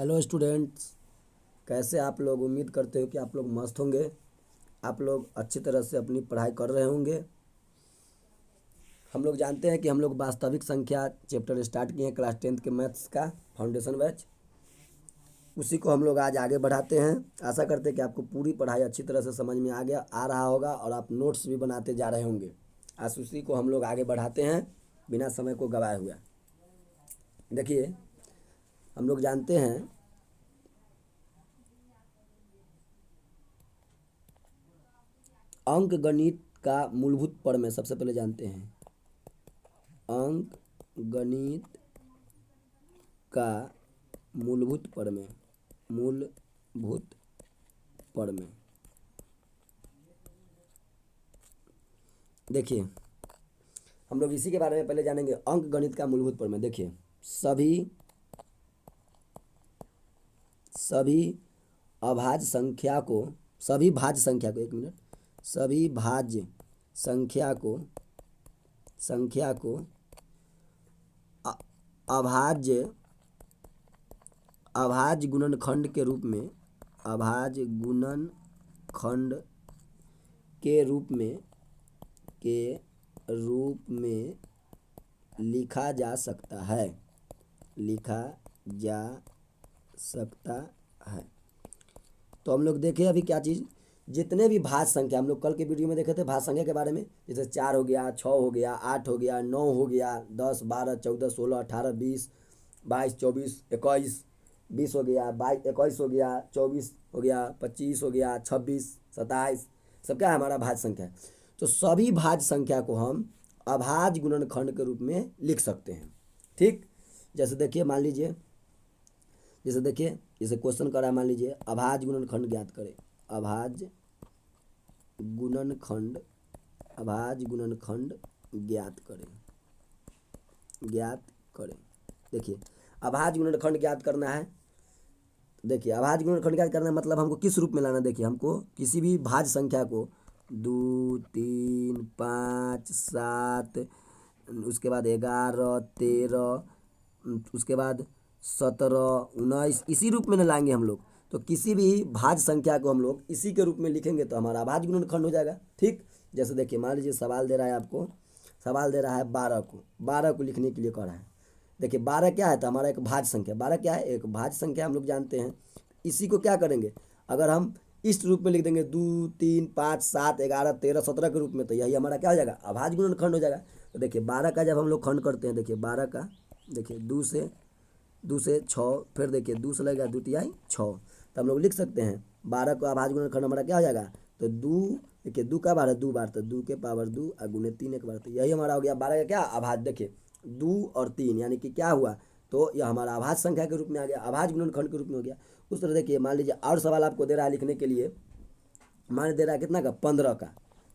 Hello students, कैसे आप लोग। उम्मीद करते हो कि आप लोग मस्त होंगे। आप लोग अच्छी तरह से अपनी पढ़ाई कर रहे होंगे। हम लोग जानते हैं कि हम लोग वास्तविक संख्या चैप्टर स्टार्ट किए हैं क्लास 10th के मैथ्स का फाउंडेशन बैच। उसी को हम लोग आज आगे बढ़ाते हैं। आशा करते हैं कि आपको पूरी पढ़ाई अच्छी तरह से समझ में आ रहा होगा और आप नोट्स भी बनाते जा रहे होंगे। आज उसी को हम लोग आगे बढ़ाते हैं बिना समय को गवाए हुए। देखिए, हम लोग जानते हैं अंक गणित का मूलभूत प्रमेय। सबसे पहले जानते हैं अंक गणित का मूलभूत प्रमेय। देखिए, हम लोग इसी के बारे में पहले जानेंगे। अंक गणित का मूलभूत प्रमेय। देखिए, सभी अभाज्य संख्या को सभी भाज्य संख्या को एक मिनट सभी भाज्य संख्या को अभाज्य गुणनखंड के रूप में लिखा जा सकता है। तो हम लोग देखें अभी क्या चीज़, जितने भी भाज्य संख्या हम लोग कल के वीडियो में देखे थे भाज्य संख्या के बारे में, जैसे 4 हो गया, 6 हो गया, 8 हो गया, 9 हो गया, 10, 12, 14, 16, 18, 20, 22, 24, 21, 20 हो गया, 21 हो गया, 24 हो गया, 25 हो गया, 26, 27, सब क्या है हमारा भाज्य संख्या है। तो सभी भाज्य संख्या को हम अभाज्य गुणनखंड के रूप में लिख सकते हैं। ठीक, जैसे देखिए, मान लीजिए, जैसे क्वेश्चन करा है, मान लीजिए अभाज्य गुणनखंड ज्ञात करें। अभाज्य गुणनखंड ज्ञात करें। देखिए, अभाज्य गुणनखंड ज्ञात करना है। देखिए, अभाज्य गुणनखंड ज्ञात करना मतलब हमको किस रूप में लाना। देखिए, हमको किसी भी भाज्य संख्या को 2, 3, 5, 7, उसके बाद 11, 13, उसके बाद 17, 19, इसी रूप में न लाएंगे हम लोग। तो किसी भी भाज्य संख्या को हम लोग इसी के रूप में लिखेंगे तो हमारा अभाज्य गुणनखंड हो जाएगा। ठीक, जैसे देखिए, मान लीजिए सवाल दे रहा है 12 को लिखने के लिए कह रहा है। देखिए, 12 क्या है, तो हमारा एक भाज्य संख्या। 12 क्या है, एक भाज्य संख्या हम लोग जानते हैं। इसी को क्या करेंगे, अगर हम इस रूप में लिख देंगे 2, 3, 5, 7, 11, 13, 17 के रूप में, तो यही हमारा क्या हो जाएगा, अभाज्य गुणनखंड हो जाएगा। तो देखिए, 12 का जब हम लोग खंड करते हैं, देखिए 12 का, देखिए 2 से 6, फिर देखिए 2 से लगेगा 2 तिहाई 6, तो हम लोग लिख सकते हैं 12 को अभाज्य गुणनखंड हमारा क्या हो जाएगा। तो 2, देखिए 2 का बार है 2 बार, तो 2 के पावर 2 और गुणे 3 एक बार, तो यही हमारा हो गया 12 का क्या अभाज्य। देखिए 2 और 3 यानी कि क्या हुआ, तो यह हमारा अभाज्य संख्या के रूप में आ गया, अभाज्य गुणनखंड के रूप में हो गया। उस तरह देखिए, मान लीजिए और सवाल आपको दे रहा है लिखने के लिए, मान दे रहा है कितना का, 15 का।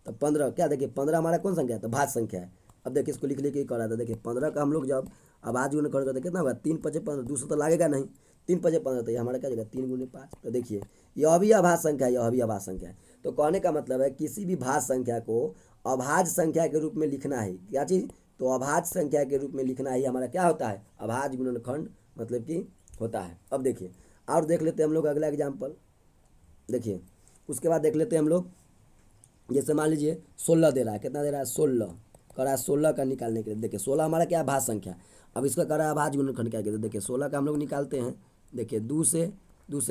तो 15 क्या, देखिए 15 हमारा कौन संख्या है, तो भाज्य संख्या है। अब देखिए इसको लिख के कर रहा था। देखिए 15 का हम लोग जब अभाज्य गुणनखंड करते कितना होगा, 3 5 15, 200 तो लागेगा नहीं, 3 5 15, तो ये हमारा क्या जाएगा 3 गुणे 5। तो देखिए यह भी अभाज्य संख्या है, यह भी अभाज्य संख्या है। तो कहने का मतलब है किसी भी भाज्य संख्या को अभाज्य संख्या के रूप में लिखना है। क्या चीज़, तो अभाज्य संख्या के रूप में लिखना ही हमारा क्या होता है, अभाज्य गुणनखंड मतलब कि होता है। अब देखिए और देख लेते हैं हम लोग अगला एग्जाम्पल। देखिए उसके बाद देख लेते हैं हम लोग, जैसे मान लीजिए 16 दे रहा है, कितना दे रहा है 16, कर रहा है 16 का निकालने के लिए। देखिए 16 हमारा क्या है, भाज्य संख्या। अब इसका कर रहा है अभाज्य गुणनखंड क्या कहते हैं। देखिए 16 का हम लोग निकालते हैं। देखिए 2 से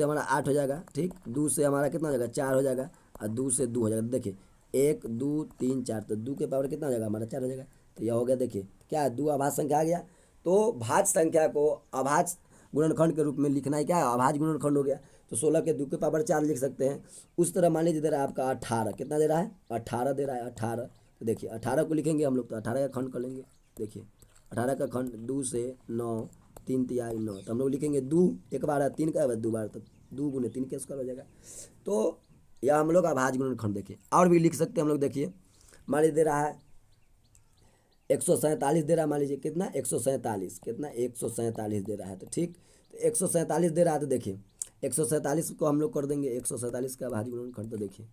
हमारा 8 हो जाएगा। ठीक, 2 से हमारा कितना हो जाएगा 4 हो जाएगा, और 2 से 2 हो जाएगा। देखिए 1 2 3 4, तो 2 के पावर कितना हो जाएगा हमारा 4 हो जाएगा। तो यह हो गया, देखिए क्या है, 2 अभाज्य संख्या आ गया। तो भाज्य संख्या को अभाज्य गुणनखंड के रूप में लिखना है, क्या है, अभाज्य गुणनखंड हो गया। तो 16 के 2 के पावर 4 लिख सकते हैं। उस तरह मान लीजिए दे रहा है आपका 18, कितना दे रहा है 18 दे रहा है 18। तो देखिए 18 को लिखेंगे हम लोग, तो 18 का खंड कर लेंगे। देखिए 18 का खंड 2 से 9, 3 तिहाई 9, तो हम लोग लिखेंगे 2 एक बार है, 3 का है 2 बार, तो 2 गुने 3 के स्क्वायर हो जाएगा। तो यह हम लोग अभाज्य गुणनखंड। देखिए और भी लिख सकते हैं हम लोग। देखिए मान लीजिए दे रहा है 147 दे रहा है, मान लीजिए कितना 147, कितना 147 दे रहा है। तो ठीक, तो 147 दे रहा है, तो देखिए 147 को हम लोग कर देंगे 147 का अभाज्य गुणनखंड। तो देखिए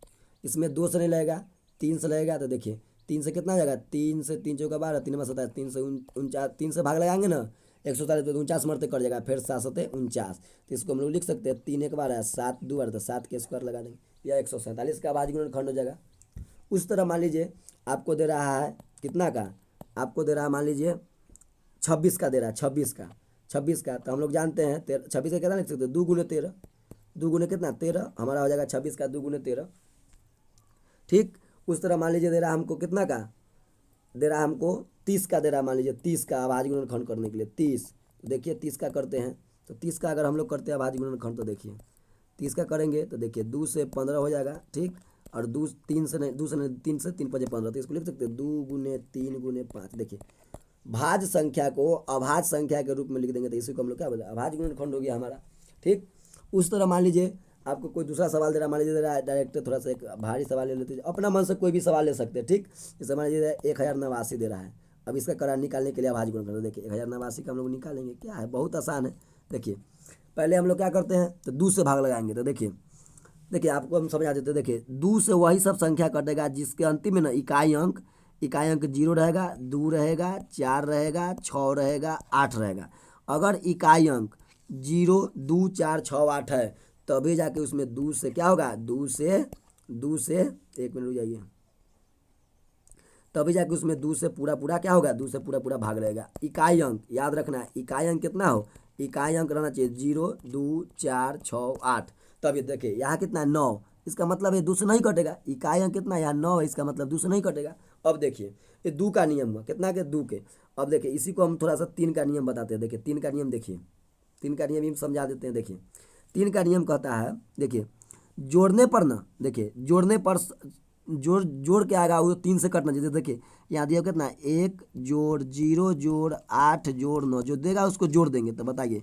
इसमें 2 से नहीं लगेगा, 3 से लगेगा। तो देखिए 3 से कितना हो जाएगा, 3 से 3 चौका 12, 3 में 27, 3 से 49, 3 से भाग लगाएंगे ना, 147 पे 49 मरते कट जाएगा, फिर 7 तो इसको हम लोग लिख सकते हैं 3 एक बार है 7 2 बार, तो 7 के स्क्वायर लगा देंगे, यह 147 का अभाज्य गुणनखंड हो जाएगा। उस तरह मान लीजिए आपको दे रहा है कितना का, आपको दे रहा है मान लीजिए 26 का दे रहा है, 26 का तो हम लोग जानते हैं 26 का कितना लिख सकते हैं 2 गुने 13, 2 गुने कितना 13 हमारा हो जाएगा 26 का 2 गुने 13। ठीक, उस तरह मान लीजिए दे रहा है हमको कितना का, दे रहा है हमको 30 का दे रहा है, मान लीजिए 30 का अभाज्य गुणनखंड करने के लिए 30, देखिए 30 का करते हैं, तो 30 का अगर हम लोग करते हैं अभाज्य गुणनखंड तो देखिए 30 का करेंगे तो देखिए 2 से 15 हो जाएगा। ठीक, और 2 3 से नहीं 2 से नहीं 3 से 3 5 15, तो इसको लिख सकते हैं 2 गुने 3 गुने 5। देखिए भाज्य संख्या को अभाज्य संख्या के रूप में लिख देंगे तो इसी को हम लोग क्या बोले अभाज्य गुणनखंड हो गया हमारा। ठीक, उस तरह मान लीजिए आपको कोई दूसरा सवाल दे रहा है, मान लीजिए दे रहा है डायरेक्ट थोड़ा सा एक भारी सवाल ले लेते हैं, अपना मन से कोई भी सवाल ले सकते हैं। ठीक, जैसे मान लीजिए 1089 दे रहा है, अब इसका करार निकालने के लिए अभाज्य गुणनखंड, देखिए 1089 का हम लोग निकालेंगे, क्या है बहुत आसान है। देखिए पहले हम लोग क्या करते हैं तो 2 से भाग लगाएंगे, तो देखिए आपको हम समझा देते हैं। देखिए 2 से वही सब संख्या कटेगा जिसके अंतिम में ना इकाई अंक 0 रहेगा, 2 रहेगा, 4 रहेगा, 6 रहेगा, 8 रहेगा। अगर इकाई अंक 0 2 4 6 8 है तभी जाके उसमें 2 से क्या होगा, 2 से 1 मिनट रुक जाइए, तभी जाके उसमें 2 से पूरा क्या होगा, 2 से पूरा भाग रहेगा। इकाई अंक याद रखना है, इकाई अंक कितना हो, इकाई अंक रहना चाहिए 0 2 4 6 8। तभी देखिए यहाँ कितना है 9, इसका मतलब ये 2 से नहीं कटेगा, इकाई अंक कितना यहाँ 9 है, इसका मतलब 2 से नहीं कटेगा। अब देखिए ये 2 का नियम हुआ कितना के 2 के। अब देखिए इसी को हम थोड़ा सा 3 का नियम बताते हैं। देखिए 3 का नियम, देखिए 3 का नियम हम समझा देते हैं। देखिए 3 का नियम कहता है, देखिए जोड़ने पर ना, देखिए जोड़ने पर जोड़ के आएगा वो 3 से कटना चाहिए। देखिए यहाँ दिया कितना 1 जोड़ 0 जोड़ 8 जोड़ 9 जो देगा उसको जोड़ देंगे, तो बताइए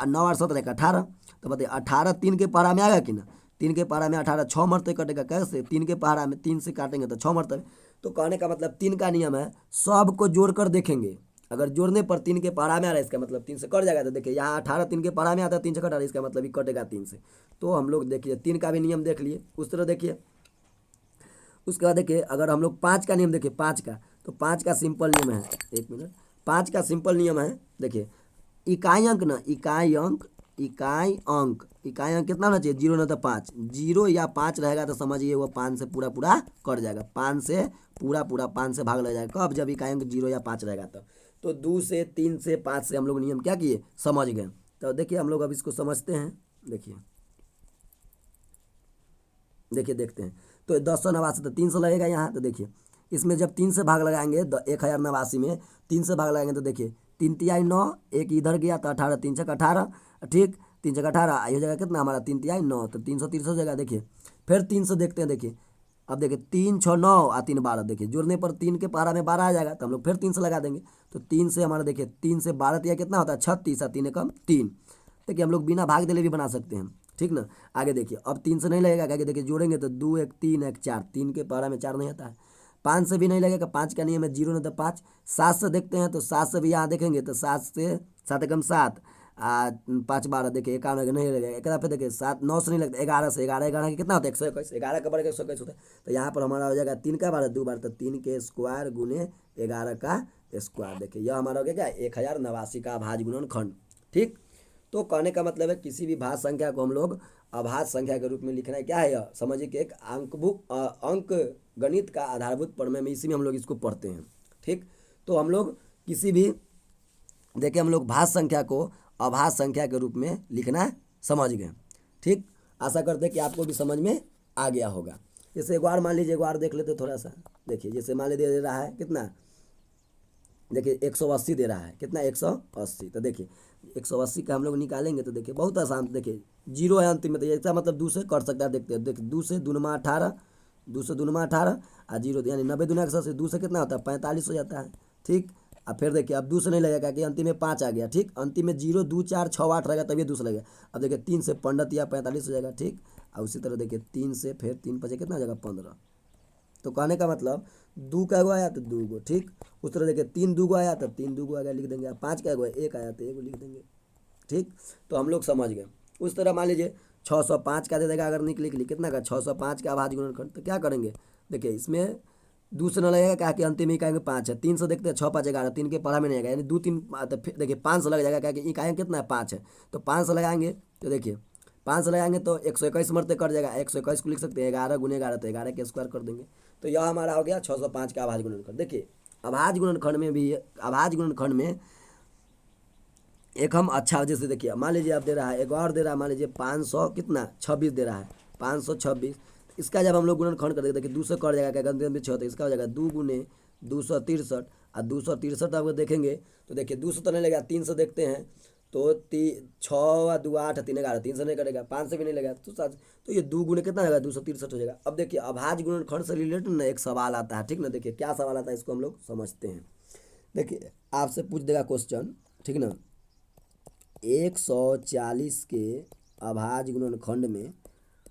9 8 17 18, तो बताइए 18 3 के पहाड़ा में आएगा कि ना, 3 के पहाड़ा में 18 6 मरते कटेगा, कैसे 3 के पहाड़ा में 3 से काटेंगे तो 6 मरते। तो कहने का मतलब 3 का नियम है सब को जोड़ कर देखेंगे, अगर जोड़ने पर 3 के पहाड़ा में आ रहा है इसका मतलब 3 से कट जाएगा। तो देखिए यहाँ 18 3 के पहाड़ा में आता है 3 से कट आ रहा है, इसका मतलब ही कटेगा 3 से। तो हम लोग देखिए 3 का भी नियम देख लिए। उस तरह देखिए उसके बाद देखिए अगर हम लोग 5 का नियम देखिए 5 का, तो 5 का सिंपल नियम है, 1 मिनट, 5 का सिंपल नियम है। देखिए इकाई अंक ना, इकाई अंक कितना होना चाहिए 0 ना तो 5, 0 या 5 रहेगा तो समझिए वो 5 से पूरा कट जाएगा, 5 से पूरा 5 से भाग लग जाएगा। कब, जब इकाई अंक 0 या 5 रहेगा तो 2 से 3 से 5 से हम लोग नियम क्या किए समझ गए। तो देखिए हम लोग अब इसको समझते हैं। देखिए देखते हैं, तो 1089 तो 300 लगेगा यहाँ, तो देखिए इसमें जब 3 से भाग लगाएंगे 1089 में 3 से भाग लगाएंगे तो देखिए 3 तिहाई 9, एक इधर गया तो 18 3 छक 18। ठीक, 3 छक 18 ये हो जाएगा कितना हमारा 3 तिहाई 9, तो 330 हो जाएगा। देखिए फिर 3 से देखते हैं, देखिए अब देखिए 3 6 9 और 3 12, देखिए जोड़ने पर 3 के पहाड़ा में 12 आ जाएगा, तो हम लोग फिर 3 से लगा देंगे। तो 3 से हमारा देखिए 3 से 12 तिहाई कितना होता है 36, और 3 कम 3। देखिए हम लोग बिना भाग दिले भी बना सकते हैं। ठीक ना, आगे देखिए अब 3 से नहीं लगेगा, क्या देखिए जोड़ेंगे तो 2 1 3 1 4, 3 के पहाड़ा में 4 नहीं आता है। 5 से भी नहीं लगेगा, 5 का नियम है 0 नहीं तो 5। 7 से देखते हैं, तो 7 से भी यहाँ देखेंगे तो 7 से 7 कम 7 5 12, देखिए 51 नहीं लगेगा। एक पे देखिए 7 9 से नहीं लगता, 11 से 11 के कितना होता है 121, 11 का बढ़ के 121 होता है। तो यहाँ पर हमारा हो जाएगा 3 का 12 2 बार, तो 3 के स्क्वायर गुने 11 का स्क्वायर। देखिए यह हमारा हो गया क्या 1089 का अभाज्य गुणनखंड। ठीक, तो कहने का मतलब है किसी भी भाज्य संख्या को हम लोग अभाज्य संख्या के रूप में लिखना है। क्या है यह, समझिए कि एक अंक गणित का आधारभूत प्रमेय में इसी में हम लोग इसको पढ़ते हैं। ठीक, तो हम लोग किसी भी देखिए हम लोग भाज्य संख्या को अभाज्य संख्या के रूप में लिखना समझ गए। ठीक, आशा करते हैं कि आपको भी समझ में आ गया होगा। जैसे एक बार मान लीजिए, एक बार देख लेते थोड़ा सा। देखिए जैसे मान लीजिए दे रहा है कितना, देखिए 180 दे रहा है, कितना 180। तो देखिए 180 का हम लोग निकालेंगे तो देखिए बहुत आसान, देखिए 0 है अंतिम में, तो इसका मतलब 2 से कट सकता है। देखते हैं, देखिए 2 से 2 नमा 18, 2 से 2 नमा 18 और 0 यानी 90 दूना 180, 2 से कितना होता है 45 हो जाता है। ठीक, अब फिर देखिए अब 2 से नहीं लगेगा कि अंतिम में 5 आ गया। ठीक, अंतिम में 0 2 4 6 8 रहेगा तभी 2 से लगेगा। अब देखिए 3 से 15 या 45 हो जाएगा। ठीक, और उसी तरह देखिए 3 से फिर 3 5 कितना हो जाएगा 15। तो कहने का मतलब 2 का एगो आया तो 2 गो। ठीक, उस तरह देखिए 3 2 गो आया तो 3 2 गो आया लिख देंगे, 5 का एगो 1 आया तो 1 लिख देंगे। ठीक, तो हम लोग समझ गए। उस तरह मान लीजिए 605 का दे देगा, अगर निकली कितना का 605 का अभाज्य गुणनखंड, तो क्या करेंगे देखिए इसमें दो से न लगेगा, क्या कि अंतिम इकाई में 5 है। 3 से देखते हैं 6 5 11, 3 के पढ़ा में नहीं आएगा, यानी 2 3 तो फिर देखिए 5 से लग जाएगा, क्या कि इकाई में कितना है 5 है, तो 5 से लगाएंगे तो देखिए 5 से लगाएंगे तो 121 मरते कट जाएगा। 121 को लिख सकते हैं 11 गुने 11, तो 11 के स्क्वायर कर देंगे, तो यह हमारा हो गया 605 का अभाज्य गुणनखंड। देखिए अभाज्य गुणनखंड में भी, अभाज्य गुणनखंड में एक हम अच्छा जैसे देखिए मान लीजिए आप दे रहा है, एक और दे रहा है, मान लीजिए 500 कितना 26 दे रहा है, 526। इसका जब हम लोग गुणनखंड कर देंगे देखिए 2 से कट जाएगा, क्या गंदे में 6, तो इसका हो जाएगा 2 गुने 263, और 263 आपको देखेंगे तो देखिए 200 तो नहीं लगेगा, 3 से देखते हैं तो 6 और 2 8 3 11, 3 से नहीं करेगा, 5 से भी नहीं लगेगा, तो 7, तो ये 2 गुने कितना होगा 263 हो जाएगा। अब देखिए अभाज्य गुणनखंड से रिलेटेड ना एक सवाल आता है, ठीक ना, देखिए क्या सवाल आता है इसको हम लोग समझते हैं। देखिए आपसे पूछ देगा क्वेश्चन, ठीक ना, 140 के अभाज्य गुणनखंड में,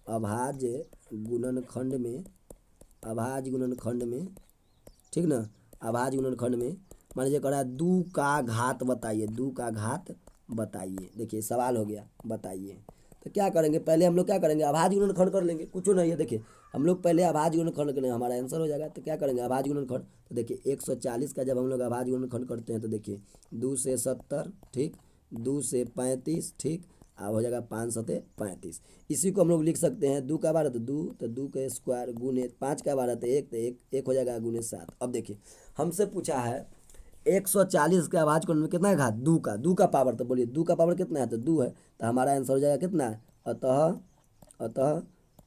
अभाज्य गुणनखंड में, अभाज्य गुणनखंड में, ठीक ना, अभाज्य गुणनखंड में मान लीजिए कह रहा है 2 का घात बताइए, 2 का घात बताइए। देखिए सवाल हो गया बताइए, तो क्या करेंगे पहले हम लोग क्या करेंगे अभाज्य गुणनखंड कर लेंगे, कुछ नहीं है। देखिए हम लोग पहले अभाज्य गुणनखंड करेंगे, हमारा आंसर हो जाएगा। तो क्या करेंगे अभाज्य गुणनखंड, तो देखिए 140 का जब हम लोग अभाज्य गुणनखंड करते हैं तो देखिए 2 से 70, ठीक, 2 से 35, ठीक, अब हो जाएगा 5 सते 35। इसी को हम लोग लिख सकते हैं 2 का 12 तो 2, तो 2 का स्क्वायर गुने 5 का 12 तो 1, तो 1 हो जाएगा गुने 7। अब देखिए हमसे पूछा है 140 के अभाज्य गुणन में कितना है घात, 2 का पावर, तो बोलिए 2 का पावर कितना है, तो 2 है, तो हमारा आंसर हो जाएगा कितना है, अतः अतः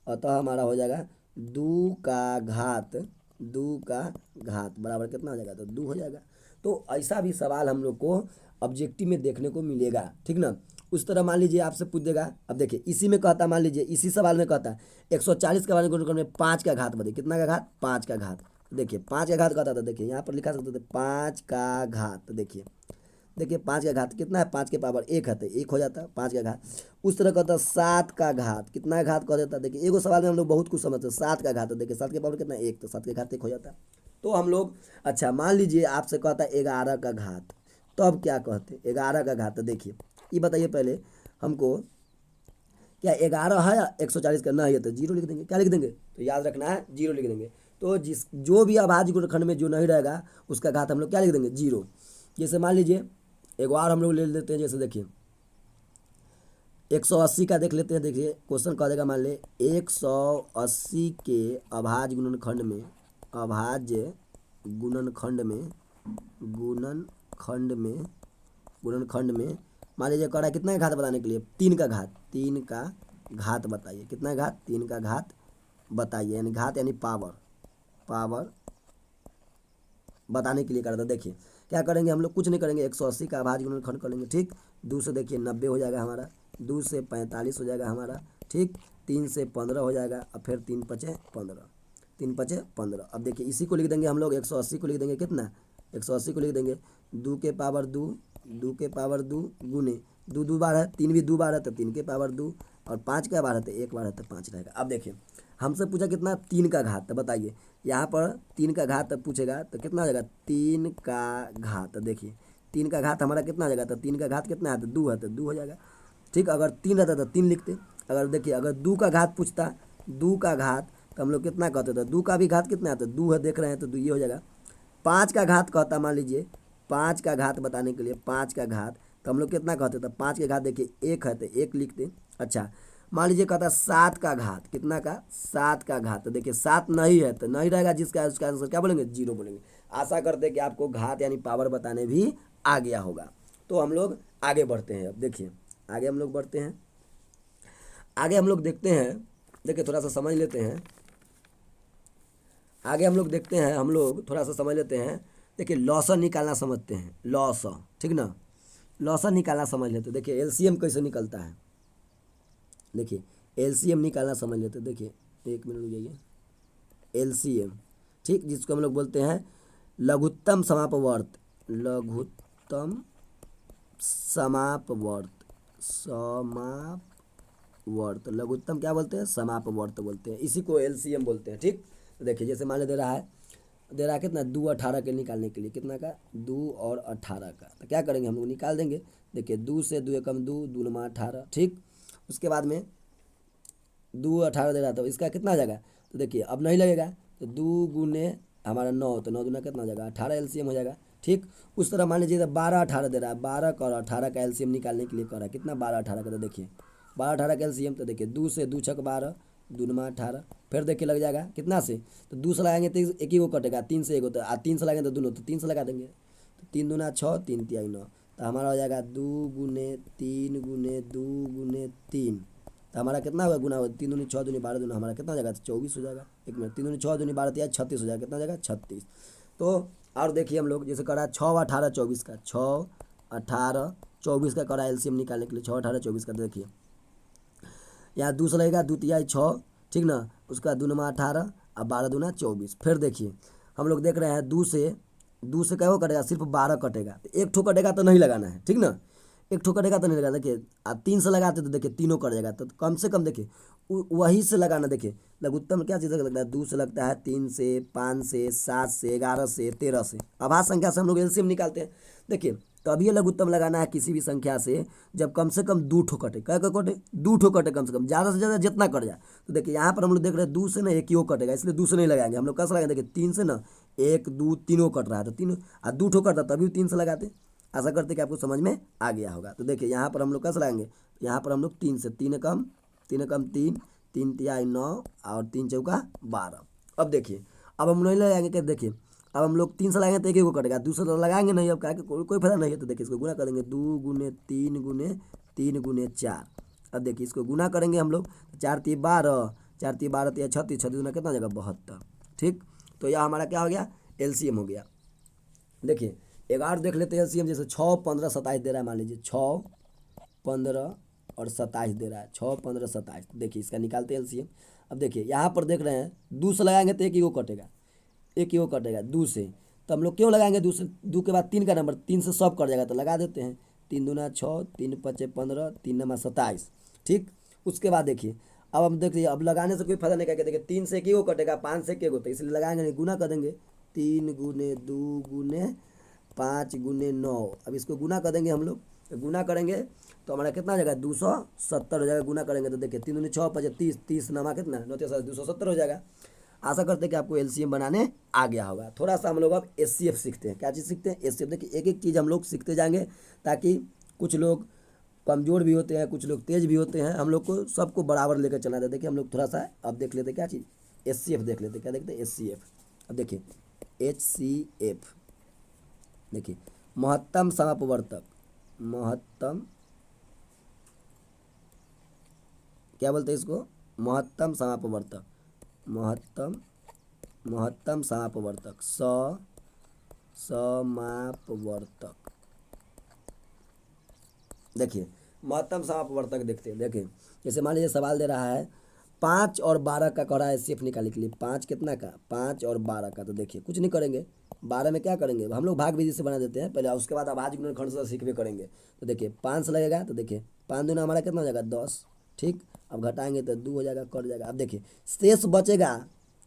अतः हमारा हो जाएगा 2 का घात, 2 का घात बराबर कितना हो जाएगा, तो 2 हो जाएगा। तो ऐसा भी सवाल हम लोग को ऑब्जेक्टिव में देखने को मिलेगा, ठीक ना। उस तरह मान लीजिए आपसे पूछ देगा, अब देखिए इसी में कहता, मान लीजिए इसी सवाल में कहता है 140 के बारे में 5 का घात बताइए, कितना का घात, 5 का घात। देखिए 5 का घात कहता था, देखिए यहाँ पर लिखा सकते थे 5 का घात, देखिए देखिए 5 का घात कितना है, 5 के पावर 1 है तो 1 हो जाता है 5 का घात। उस तरह कहता 7 का घात, कितना घात कह देता, देखिए एगो सवाल में हम लोग बहुत कुछ समझते हैं। 7 का घात, देखिए 7 के पावर कितना 1, तो 7 के घात 1 हो जाता है। तो हम लोग अच्छा मान लीजिए आपसे कहता है 11 का घात, तो अब क्या कहते 11 का घात, तो देखिए ये बताइए पहले हमको, क्या 11 है या 140 का नहीं है, तो 0 लिख देंगे, क्या लिख देंगे, तो याद रखना है 0 लिख देंगे। तो जो भी अभाज्य गुणनखंड में जो नहीं रहेगा उसका घात हम लोग क्या लिख देंगे 0। जैसे मान लीजिए एक बार हम लोग ले लेते हैं, जैसे देखिए 180 का देख लेते हैं। देखिए क्वेश्चन कह देगा, मान ले 180 के अभाज्य गुणनखंड में, अभाज्य गुणनखंड में, गुणनखंड में, गुणनखंड में मान लीजिए कह रहा है कितना का घात बताने के लिए, 3 का घात, 3 का घात बताइए, कितना घात, 3 का घात बताइए, यानी घात यानी पावर, पावर बताने के लिए कर रहा था। देखिए क्या करेंगे हम लोग, कुछ नहीं करेंगे, 180 का अभाज्य गुणनखंड कर लेंगे, ठीक। 2 से देखिए 90 हो जाएगा हमारा, 2 से 45 हो जाएगा हमारा, ठीक, 3 से 15 हो जाएगा, और फिर 3 पचे 15, 3 पचे 15। अब देखिए इसी को लिख देंगे हम लोग 180 को लिख देंगे कितना, 180 को लिख देंगे 2 के पावर 2, 2 के पावर 2 गुने 2 2 बार है, 3 भी 2 बार है तो 3 के पावर 2, और 5 का बार है तो 1 बार है तो 5 रहेगा। अब देखिए हमसे पूछा कितना 3 का घात, तो बताइए यहाँ पर 3 का घात पूछेगा तो कितना हो जाएगा 3 का घात। देखिए 3 का घात हमारा कितना हो जाएगा, तो 3 का घात कितना है, तो 2 है तो 2 हो जाएगा, ठीक। अगर 3 रहता तो 3 लिखते। अगर देखिए अगर 2 का घात पूछता, 2 का घात, तो हम लोग कितना कहते, तो 2 का भी घात कितना है, तो 2 है, देख रहे हैं तो 2 ये हो जाएगा। 5 का घात कहता, मान लीजिए 5 का घात बताने के लिए 5 का घात, तो हम लोग कितना कहते, तो 5 के घात देखिए 1 है तो 1 लिखते। अच्छा मान लीजिए कहता 7 का घात, कितना का, 7 का घात, तो देखिए 7 नहीं है तो नहीं रहेगा, जिसका उसका आंसर क्या बोलेंगे 0 बोलेंगे। आशा करते हैं कि आपको घात यानी पावर बताने भी आ गया होगा। तो हम लोग आगे बढ़ते हैं। अब देखिए आगे हम लोग बढ़ते हैं, आगे हम लोग देखते हैं, देखिए थोड़ा सा समझ लेते हैं, आगे हम लोग देखते हैं, हम लोग थोड़ा सा समझ लेते हैं। देखिए लॉसन निकालना समझते हैं, लॉस, ठीक ना, लॉसन निकालना समझ लेते हैं। देखिए एलसीएम कैसे निकलता है, देखिए एलसीएम निकालना समझ लेते हैं। देखिए 1 मिनट रुक जाइए, एलसीएम, ठीक, जिसको हम लोग बोलते हैं लघुत्तम समापवर्त, लघुत्तम समापवर्त, समापवर्त, लघुत्तम क्या बोलते हैं, समापवर्त बोलते हैं, इसी को एलसीएम बोलते हैं, ठीक। तो देखिए जैसे मान ले दे रहा है, दे रहा है कितना 2 18 के निकालने के लिए, कितना का 2 और 18 का, तो क्या करेंगे हम लोग निकाल देंगे। देखिए 2 से 2 एकम 2, 2 नमा 18, ठीक। उसके बाद में 2 18 दे रहा था, तो इसका कितना आ जाएगा, तो देखिए अब नहीं लगेगा, तो 2 गुने हमारा 9, तो 9 दूना कितना हो जाएगा 18 एलसीएम हो जाएगा। ठीक, उस तरह मान लीजिए 12 18 दे रहा है, 12 का और 18 का एलसीएम निकालने के लिए कर रहा है कितना 12 18 का, तो देखिए 12 18 का एलसीएम, तो देखिए 2 से 2 छक 12, 2 नमा 18, फिर देखिए लग जाएगा कितना से, तो 2 से लगाएंगे तो एक ही को कटेगा, 3 से एक होता है, 3 से लगाएंगे तो दोनों, तो 3 से लगा देंगे, तो 3 दूना 6, 3 तिहाई 9, तो हमारा हो जाएगा 2 गुने 3 गुने 2 गुने 3, तो हमारा कितना होगा गुना होगा 3 दूनी 6 दूनी 12 दूना हमारा कितना हो जाएगा 24 हो जाएगा। 1 मिनट, 3 दूनी 6 दूनी 12 तिहाई 36 हो जाएगा, कितना हो जाएगा 36। तो और देखिए हम लोग जैसे करा 6 18 24 का, 6 18 24 का करा एलसीएम निकालने के लिए, 6 18 24 का, देखिए यहाँ 2 से लगेगा 2 तिहाई 6, ठीक ना, उसका 2 नमा 18 और 12 दूना 24, फिर देखिए हम लोग देख रहे हैं 2 से क्या वो कटेगा, सिर्फ 12 कटेगा, तो एक ठो कटेगा तो नहीं लगाना है, ठीक ना, एक ठो कटेगा तो नहीं लगाना, देखिए आप 3 से लगाते तो देखिए तीनों कट जाएगा, तो कम से कम देखिए वही से लगाना। देखिए लघुत्तम क्या चीज़ लगता है, 2 से लगता है, 3 से, 5 से, 7 से, 11 से, 13 से, अभाज्य संख्या से हम लोग एलसीएम निकालते हैं। देखिए तभी ये लघुत्तम लगाना है किसी भी संख्या से जब कम से कम 2 ठो कटे, क्या कटे 2 ठो कटे, कम से कम, ज़्यादा से ज़्यादा जितना कट जाए। तो देखिए यहाँ पर हम लोग देख रहे हैं 2 से ना एक ही वो कटेगा, इसलिए 2 से नहीं लगाएंगे हम लोग, कैसे लगाएंगे, देखिए 3 से ना 1 2 तीनों कट रहा है, तो तीनों 2 ठो कटता तभी 3 से लगाते। आशा करते कि आपको समझ में आ गया होगा। तो देखिए यहाँ पर हम लोग कैसे लगाएंगे, यहाँ पर हम लोग 3 से, 3 कम 3, 3 तिहाई 9 और 3 चौका 12। अब देखिए अब हम नहीं लगाएंगे, क्या देखिए अब हम लोग 3 से लगाएंगे तो एक ही को कटेगा, दूसरा तो लगाएंगे नहीं, अब क्या कोई फायदा नहीं है। तो देखिए इसको गुना करेंगे, 2 गुने 3 गुने 3 गुने 4। अब देखिए इसको गुना करेंगे हम लोग, 4 3 12, 4 3 12 3 36, 36 गुना कितना हो जाएगा 72। ठीक, तो यह हमारा क्या हो गया एलसीएम हो गया। देखिए एक और देख लेते हैं एलसीएम, जैसे 6 15 27 दे रहा है, मान लीजिए 6 15 और 27 दे रहा है, 6 15 27, देखिए इसका निकालते हैं एलसीएम। अब देखिए यहाँ पर देख रहे हैं 2 से लगाएंगे तो एक ही को कटेगा, एक ही वो कटेगा 2 से, तो हम लोग क्यों लगाएंगे 2 से, 2 के बाद 3 का नंबर, 3 से सब कट जाएगा तो लगा देते हैं, 3 दूना 6, 3 5 15, 3 नमा 27। ठीक, उसके बाद देखिए अब हम देखिए अब लगाने से कोई फायदा नहीं, करके देखिए 3 से एक ही वो कटेगा, 5 से एक ही होता है, इसलिए लगाएंगे नहीं, गुना कर देंगे, 3 गुने 2 गुने 5 गुने 9। अब इसको गुना कर देंगे हम लोग, तो गुना करेंगे तो हमारा कितना हो जाएगा 270 हो जाएगा, गुना करेंगे तो देखिए 3 दूनी 6 5 30, 30 नमा कितना 9 270 हो जाएगा। आशा करते हैं कि आपको एलसीएम बनाने आ गया होगा। थोड़ा सा हम लोग अब एचसीएफ सीखते हैं। क्या चीज़ सीखते हैं, एचसीएफ। देखिए एक एक चीज़ हम लोग सीखते जाएंगे, ताकि कुछ लोग कमज़ोर भी होते हैं, कुछ लोग तेज़ भी होते हैं, हम लोग को सबको बराबर लेकर चलना था। देखिए हम लोग थोड़ा सा अब देख लेते हैं क्या चीज़, एचसीएफ देख लेते हैं, क्या देखते हैं एचसीएफ। अब देखिए एचसीएफ, देखिए महत्तम समापवर्तक, महत्तम क्या बोलते हैं इसको, महत्तम समापवर्तक, महत्तम समापवर्तक, समापवर्तक। देखिए महत्तम समापवर्तक देखते हैं। देखिए जैसे मान लीजिए सवाल दे रहा है 5 और 12 का कह रहा है एचसीएफ निकालने के लिए, 5 कितना का, 5 और 12 का। तो देखिए कुछ नहीं करेंगे, 12 में क्या करेंगे हम लोग भाग विधि से बना देते हैं पहले, उसके बाद अभाज्य गुणनखंड से सीखबे करेंगे। तो देखिए 5 से लगेगा, तो देखिए 5 दूना हमारा कितना हो जाएगा 10। ठीक, अब घटाएंगे तो 2 हो जाएगा, कट जाएगा। अब देखिए शेष बचेगा,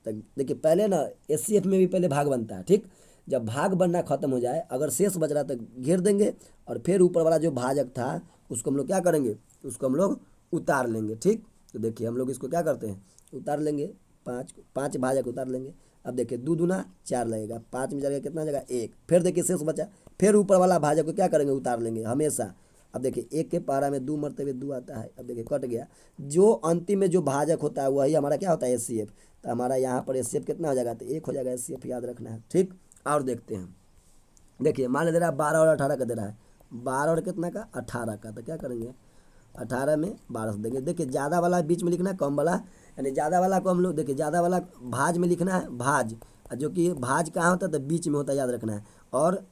तो देखिए पहले ना एचसीएफ में भी पहले भाग बनता है। ठीक, जब भाग बनना खत्म हो जाए, अगर शेष बच रहा तो घेर देंगे, और फिर ऊपर वाला जो भाजक था उसको हम लोग क्या करेंगे, उसको हम लोग उतार लेंगे। ठीक, तो देखिए हम लोग इसको क्या करते हैं, उतार लेंगे, 5 भाजक उतार लेंगे। अब देखिए 2 दूना 4 लगेगा, 5 में जाएगा कितना जाएगा 1, फिर देखिए शेष बचा, फिर ऊपर वाला भाजक को क्या करेंगे, उतार लेंगे हमेशा। अब देखिए 1 के पारा में 2 मरतबे 2 आता है। अब देखिए कट गया, जो अंतिम में जो भाजक होता है वही हमारा क्या होता है एचसीएफ। तो हमारा यहाँ पर एचसीएफ कितना हो जाएगा, तो 1 हो जाएगा एचसीएफ, याद रखना है। ठीक, और देखते हैं, देखिए मान दे रहा है 12 और 18 का दे रहा है, 12 और कितना का 18 का, तो क्या करेंगे 18 में 12 से देंगे। देखिए ज़्यादा वाला बीच में लिखना है, कम वाला, यानी ज़्यादा वाला को हम लोग देखिए ज़्यादा वाला भाज में लिखना है, भाज, जो कि भाज कहाँ होता है तो बीच में होता है, याद रखना है। और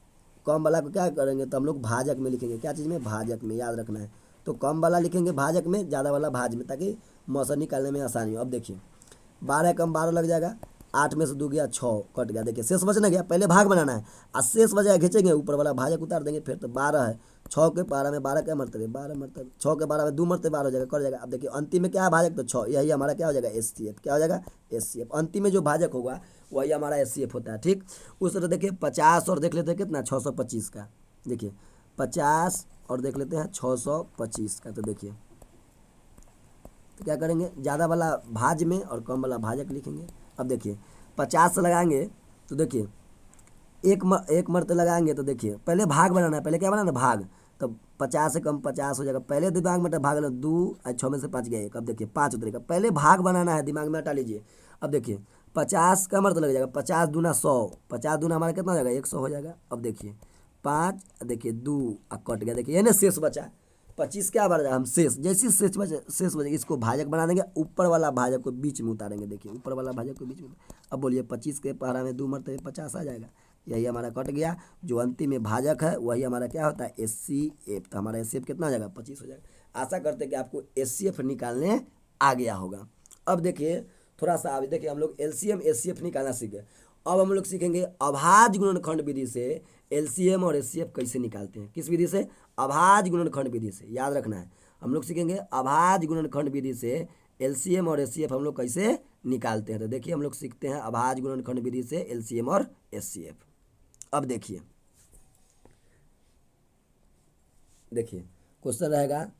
कम वाला को क्या करेंगे, तो हम लोग भाजक में लिखेंगे, क्या चीज़ में, भाजक में, याद रखना है। तो कम वाला लिखेंगे भाजक में, ज़्यादा वाला भाज में, ताकि मौसम निकालने में आसानी हो। अब देखिए 12 कम 12 लग जाएगा, 8 में से 2 गया 6, कट गया। देखिए शेष बचना गया, पहले भाग बनाना है, और शेष बचा खींचेंगे, ऊपर वाला भाजक उतार देंगे, फिर तो 12 है, 6 के 12 में 12 क्या मरतबे 12 मरतबे, 6 के 12 में 2 मरतबे 12 हो जाएगा, कट जाएगा। अब देखिए अंतिम में क्या है भाजक, तो 6, यही हमारा क्या हो जाएगा एचसीएफ, क्या हो जाएगा एचसीएफ। अंतिम में जो भाजक होगा वही हमारा एचसीएफ होता है। ठीक, उस तरह देखिए 50 और देख लेते हैं कितना 625 का, देखिए 50 और देख लेते हैं 625 का। तो देखिए तो क्या करेंगे, ज़्यादा वाला भाज में और कम वाला भाजक लिखेंगे। अब देखिए 50 से लगाएंगे तो देखिए एक मरते लगाएंगे तो देखिए पहले भाग बनाना है, पहले क्या बनाना है भाग। तो 50 से कम 50 हो जाएगा, पहले दिमाग में भाग लो 2 और 6 में से 5 गए, अब देखिए 5 उतरेगा, पहले भाग बनाना है, दिमाग में हटा लीजिए। अब देखिए 50 का मरते लग जाएगा, 50 दूना 100, 50 दूना हमारा कितना हो जाएगा 100 हो जाएगा। अब देखिए 5 देखिए 2 कट गया, देखिए ये ना शेष बचा 25, क्या बचा हम शेष, जैसी शेष बचेगा इसको भाजक बना देंगे, ऊपर वाला भाजक को बीच में उतारेंगे, देखिए ऊपर वाला भाजक को बीच में। अब बोलिए 25 के पहाड़ा में 2 मरते 50 आ जाएगा, यही हमारा कट गया। जो अंतिम में भाजक है वही हमारा क्या होता है HCF, तो हमारा HCF कितना हो जाएगा 25 हो जाएगा। आशा करते हैं कि आपको HCF निकालने आ गया होगा। अब देखिए थोड़ा सा अभी देखिए हम लोग LCM HCF निकालना सीख गए। अब हम लोग सीखेंगे अभाज्य गुणनखंड विधि से LCM और HCF कैसे निकालते हैं। किस विधि से? अभाज्य गुणनखंड विधि से, याद रखना है। हम लोग सीखेंगे अभाज्य गुणनखंड विधि से LCM और HCF हम लोग कैसे निकालते हैं। तो देखिए हम लोग सीखते हैं अभाज्य गुणनखंड विधि से LCM और HCF। अब देखिए क्वेश्चन रहेगा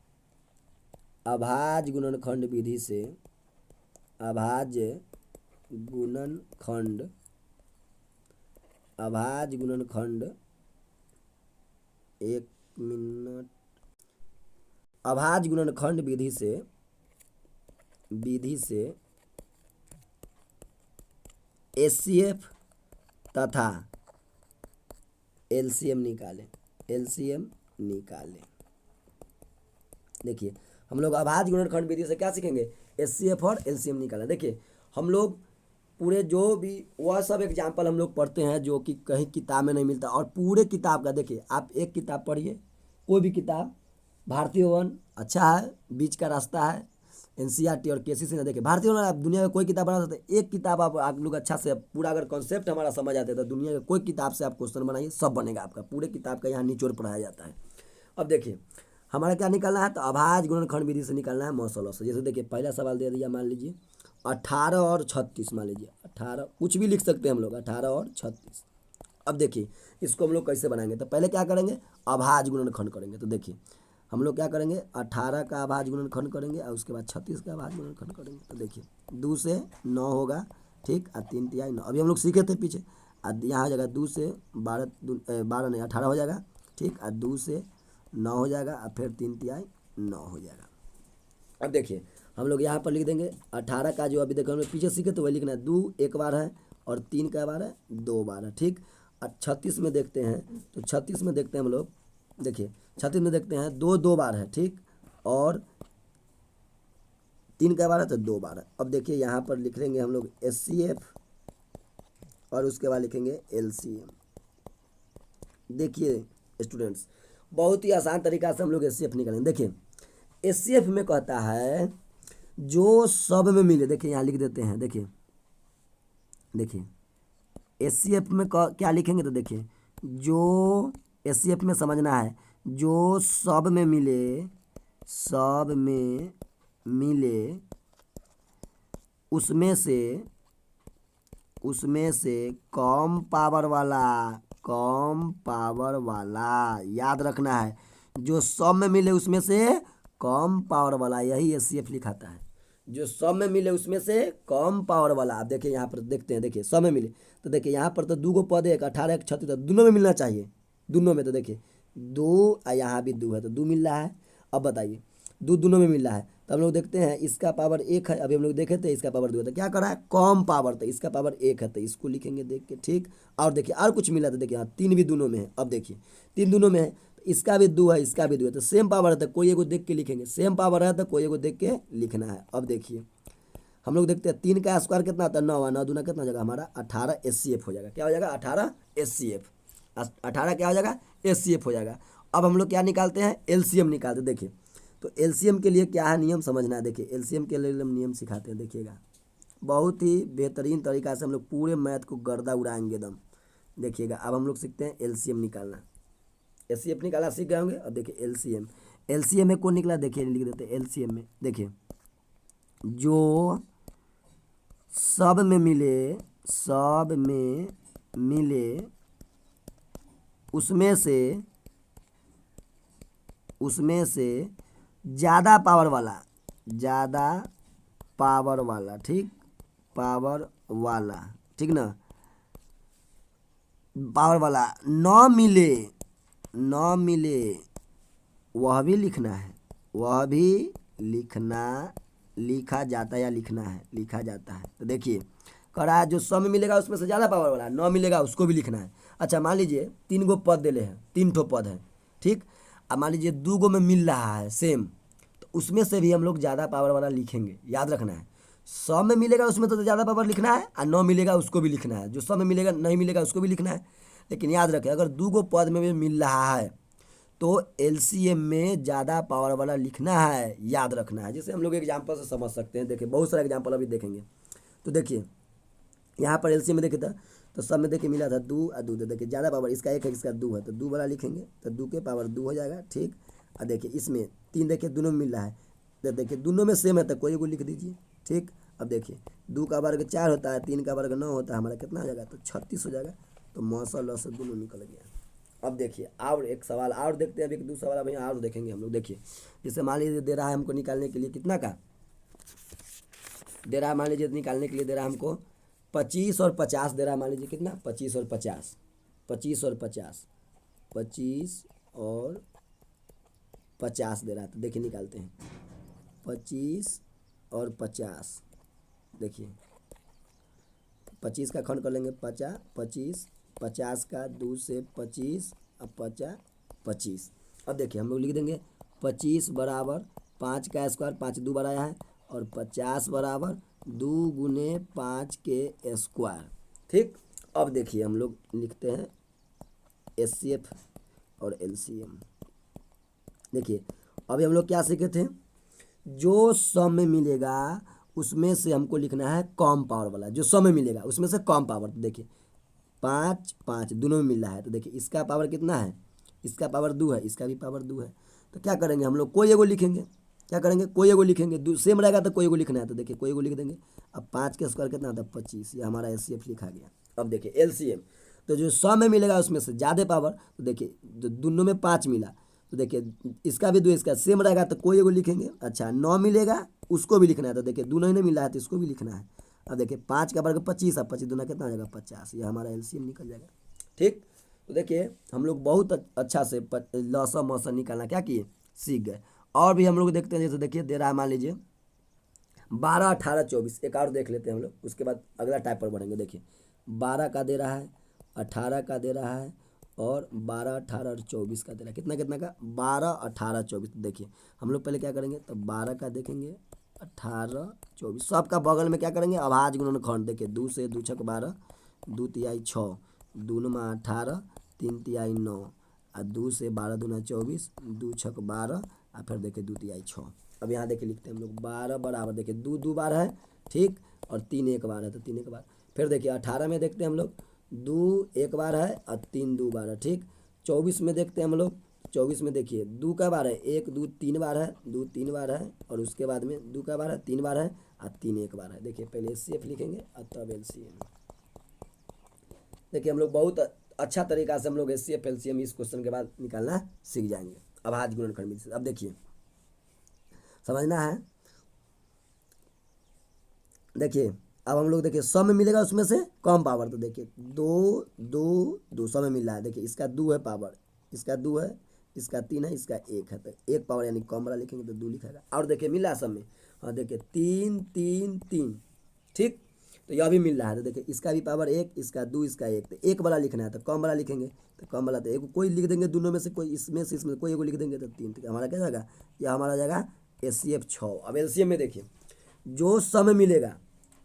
अभाज्य गुणनखंड विधि से, अभाज्य गुणनखंड, अभाज्य गुणनखंड, एक मिनट, अभाज्य गुणनखंड विधि से HCF तथा LCM निकालें, LCM निकालें। देखिए हम लोग अभाज्य गुणनखंड विधि से क्या सीखेंगे HCF और LCM निकालें। देखिए हम लोग पूरे जो भी वह सब एग्जाम्पल हम लोग पढ़ते हैं जो कि कहीं किताब में नहीं मिलता, और पूरे किताब का देखिए आप एक किताब पढ़िए, कोई भी किताब, भारतीय वन अच्छा है, बीच का रास्ता है, NCERT और KCC ने, देखिए भारतीय वन आप दुनिया में कोई किताब बना सकते, एक किताब आप लोग अच्छा से पूरा अगर कॉन्सेप्ट हमारा समझ आते तो दुनिया के कोई किताब से आप क्वेश्चन बनाइए सब बनेगा आपका, पूरे किताब का यहाँ निचोड़ पढ़ाया जाता है। अब देखिए हमारा क्या निकालना है, तो अभाज्य गुणनखंड विधि से निकालना है मौसलों से। जैसे देखिए पहला सवाल दे दिया, मान लीजिए 18 और 36, मान लीजिए 18, कुछ भी लिख सकते हैं हम लोग 18 और 36। अब देखिए इसको हम लोग कैसे बनाएंगे, तो पहले क्या करेंगे अभाज्य गुणनखंड करेंगे। तो देखिए हम लोग क्या करेंगे 18 का अभाज्य गुणनखंड करेंगे और उसके बाद 36 का अभाज्य गुणनखंड करेंगे। तो देखिए 2 से 9 होगा, ठीक, और 3 तिहाई 9, अभी हम लोग सीखे थे पीछे, यहाँ हो जाएगा 2 से 12 नहीं 18 हो जाएगा, ठीक, और 2 से 9 हो जाएगा, और फिर 3 तिहाई 9 हो जाएगा। अब देखिए हम लोग यहाँ पर लिख देंगे 18 का जो अभी देखो हम लोग पीछे सीखे तो वही लिखना है, 2 एक बार है और 3 का बार है 2 बार है, ठीक। और 36 में देखते हैं, तो 36 में देखते हैं हम लोग, देखिए 36 में देखते हैं 2 2 बार है, ठीक, और 3 का बार है तो 2 बार है। अब देखिए यहाँ पर लिख लेंगे हम लोग HCF और उसके बाद लिखेंगे LCM। देखिए स्टूडेंट्स बहुत ही आसान तरीका से हम लोग HCF निकालेंगे। देखिए HCF में कहता है जो सब में मिले, देखिए यहाँ लिख देते हैं, देखिए HCF में क्या लिखेंगे, तो देखिए जो HCF में समझना है जो सब में मिले, सब में मिले उसमें से कम पावर वाला, याद रखना है, जो सब में मिले उसमें से कम पावर वाला, यही HCF लिखाता है, जो सब में मिले उसमें से कम पावर वाला। अब देखिए यहाँ पर देखते हैं, देखिए सब में मिले तो देखिए यहाँ पर तो 2 गो पद है, 18 एक 36, तो दोनों में मिलना चाहिए, दोनों में, तो देखिए 2 यहाँ भी 2 है तो 2 मिल रहा है। अब बताइए 2 दोनों में मिल रहा है, तो हम लोग देखते हैं इसका पावर 1 है, अभी हम लोग देखे थे इसका पावर 2 है, तो क्या कर रहा है कम पावर, तो इसका पावर 1 है तो इसको लिखेंगे देख के, ठीक। और देखिए और कुछ मिला तो देखिए हाँ 3 भी दोनों में है, अब देखिए 3 दोनों में है, इसका भी 2 है इसका भी 2 है, तो सेम पावर है तो कोई एगो देख के लिखेंगे, सेम पावर है तो कोई एगो देख के लिखना है। अब देखिए हम लोग देखते हैं 3 का स्क्वायर कितना होता है 9 है, 9 दूना कितना हो जाएगा हमारा 18 HCF हो जाएगा, क्या हो जाएगा 18 HCF, 18 क्या हो जाएगा HCF हो जाएगा। अब हम लोग क्या निकालते हैं LCM निकालते हैं। देखिए तो LCM के लिए क्या है नियम समझना है, देखिए LCM के लिए हम नियम सिखाते हैं, देखिएगा बहुत ही बेहतरीन तरीका से हम लोग पूरे मैथ को गर्दा उड़ाएंगे एकदम। देखिएगा अब हम लोग सीखते हैं LCM निकालना, HCF निकालना सीख गए होंगे। अब देखिए LCM में कौन निकला, देखिए लिख देते हैं LCM में, देखिए जो सब में मिले उसमें से ज़्यादा पावर वाला, ठीक, पावर वाला, ठीक ना, पावर वाला न मिले वह भी लिखना है, वह भी लिखा जाता है या लिखा जाता है। तो देखिए कह रहा है जो 100 में मिलेगा उसमें से ज़्यादा पावर वाला, 9 मिलेगा उसको भी लिखना है। अच्छा मान लीजिए 3 गो पद देले हैं, 3 ठो पद है, ठीक। अब मान लीजिए 2 गो में मिल रहा है सेम, तो उसमें से भी हम लोग ज़्यादा पावर वाला लिखेंगे, याद रखना है। 100 में मिलेगा उसमें तो ज़्यादा पावर लिखना है, और 9 मिलेगा उसको भी लिखना है। जो 100 में मिलेगा नहीं मिलेगा उसको भी लिखना है। लेकिन याद रखें अगर 2 गो पद में भी मिल रहा है तो एलसीएम में ज़्यादा पावर वाला लिखना है, याद रखना है। जैसे हम लोग एग्जाम्पल से समझ सकते हैं, देखिए बहुत सारा एग्जाम्पल अभी देखेंगे। तो देखिए यहाँ पर एलसीएम में देखिए था, तो सब में देखिए मिला था 2 और 2, देखिए ज़्यादा पावर इसका 1 है, इसका 2 है, तो 2 वाला लिखेंगे, तो 2 के पावर 2 हो जाएगा, ठीक। और देखिए इसमें 3 देखिए दोनों में मिल रहा है, तो देखिए दोनों में सेम है तो कोई को लिख दीजिए, ठीक। अब देखिए 2 का वर्ग 4 होता है, 3 का वर्ग 9 होता है, हमारा कितना हो जाएगा, तो 36 हो जाएगा। तो मौसा लॉ से दोनों निकल गया। अब देखिए और एक सवाल और देखते हैं, अभी 2 सवाल अभी और देखेंगे हम लोग। देखिए जैसे मान लीजिए दे रहा है हमको निकालने के लिए कितना का दे रहा है, मान लीजिए निकालने के लिए दे रहा है हमको 25 और 50 दे रहा है। मान लीजिए कितना 25 और 50, 25 और 50, 25 और 50 दे रहा है। तो देखिए निकालते हैं 25 और 50, देखिए 25 का खंड कर लेंगे 50, 25, 50 का 2 से 25 और 50 25। अब देखिए हम लोग लिख देंगे 25 बराबर 5 का स्क्वायर, 5 2 बार आया है, और 50 बराबर 2 गुने 5 के स्क्वायर, ठीक। अब देखिए हम लोग लिखते हैं एचसीएफ और एलसीएम। देखिए अभी हम लोग क्या सीखे थे, जो सम में मिलेगा उसमें से हमको लिखना है कम पावर वाला, जो सम में मिलेगा उसमें से कम पावर। तो देखिए 5 5 दोनों में मिल रहा है, तो देखिए इसका पावर कितना है, इसका पावर 2 है, इसका भी पावर 2 है। तो क्या करेंगे हम लोग, कोई एगो लिखेंगे, क्या करेंगे कोई एगो लिखेंगे, सेम रहेगा तो कोई एगो लिखना है। तो देखिए कोई एगो लिख देंगे। अब 5 के स्क्वायर कितना होता है 25, ये हमारा एचसीएफ लिखा गया। अब देखिए एलसीएम, तो जो 100 में मिलेगा उसमें से ज़्यादा पावर, तो देखिए जो दोनों में 5 मिला, तो देखिए इसका भी 2 इसका सेम रहेगा तो कोई एगो लिखेंगे। अच्छा 9 मिलेगा उसको भी लिखना है, तो देखिए दोनों ही नहीं मिला है तो इसको भी लिखना है। अब देखिए 5 का वर्ग 25, अब 25 दूना कितना हो जाएगा 50, ये हमारा एलसीएम निकल जाएगा, ठीक। तो देखिए हम लोग बहुत अच्छा से लॉसा मौसा निकालना क्या किए सीख गए। और भी हम लोग देखते हैं, जैसे देखिए दे रहा है मान लीजिए 12 18 24, एक और देख लेते हैं हम लोग, उसके बाद अगला टाइप पर बढ़ेंगे। देखिए 12 का दे रहा है, 18 का दे रहा है, और 12 18 और 24 का दे रहा है। कितना कितना का 12 18 24। तो देखिए हम लोग पहले क्या करेंगे, तो 12 का देखेंगे, 18 24 सबका बगल में क्या करेंगे अभाज गुणनखंड। देखिए 2 से 2 छक 12, 2 तिहाई 6, 2 में 18, 3 तिहाई 9, और 2 से 12 दूना 24, 2 छक 12, और फिर देखिए 2 तिहाई 6। अब यहाँ देखिए लिखते हैं हम लोग 12 बराबर, देखिए 2 2 बार है, ठीक, और 3 1 बार है, तो 3 1 बार। फिर देखिए 18 में देखते हैं हम लोग 2 1 बार है और 3 2 बार है, ठीक। 24 में देखते हैं हम लोग, 24 में देखिए 2 का बार है, 1 2 3 बार है, 2 3 बार है, और उसके बाद में 2 का बार है 3 बार है, और 3 1 बार है। देखिए पहले एचसीएफ लिखेंगे और तब एलसीएम। देखिए हम लोग बहुत अच्छा तरीका से हम लोग एचसीएफ एलसीएम इस क्वेश्चन के बाद निकालना सीख जाएंगे अभाज्य गुणनखंड में। अब देखिए समझना है, देखिए अब हम लोग देखिए 100 में मिलेगा उसमें से कम पावर, तो देखिए 2 2 2 100 में मिल रहा है। देखिए इसका 2 है पावर, इसका 2 है, इसका 3 है, इसका 1 है, तो 1 पावर यानी कम वाला लिखेंगे तो 2 लिखेगा। और देखिए मिल रहा है सब में, हाँ देखिए 3 3 3, ठीक। तो यह भी मिल रहा है, तो देखिए इसका भी पावर 1, इसका 2, इसका 1, तो 1 वाला लिखना है, तो कम वाला लिखेंगे, तो कम वाला तो एक कोई लिख देंगे दोनों में से, कोई इसमें से इसमें कोई एक लिख देंगे, तो 3, तो हमारा क्या जाएगा, यह हमारा जाएगा एचसीएफ 6। अब एलसीएम में देखिए जो समय मिलेगा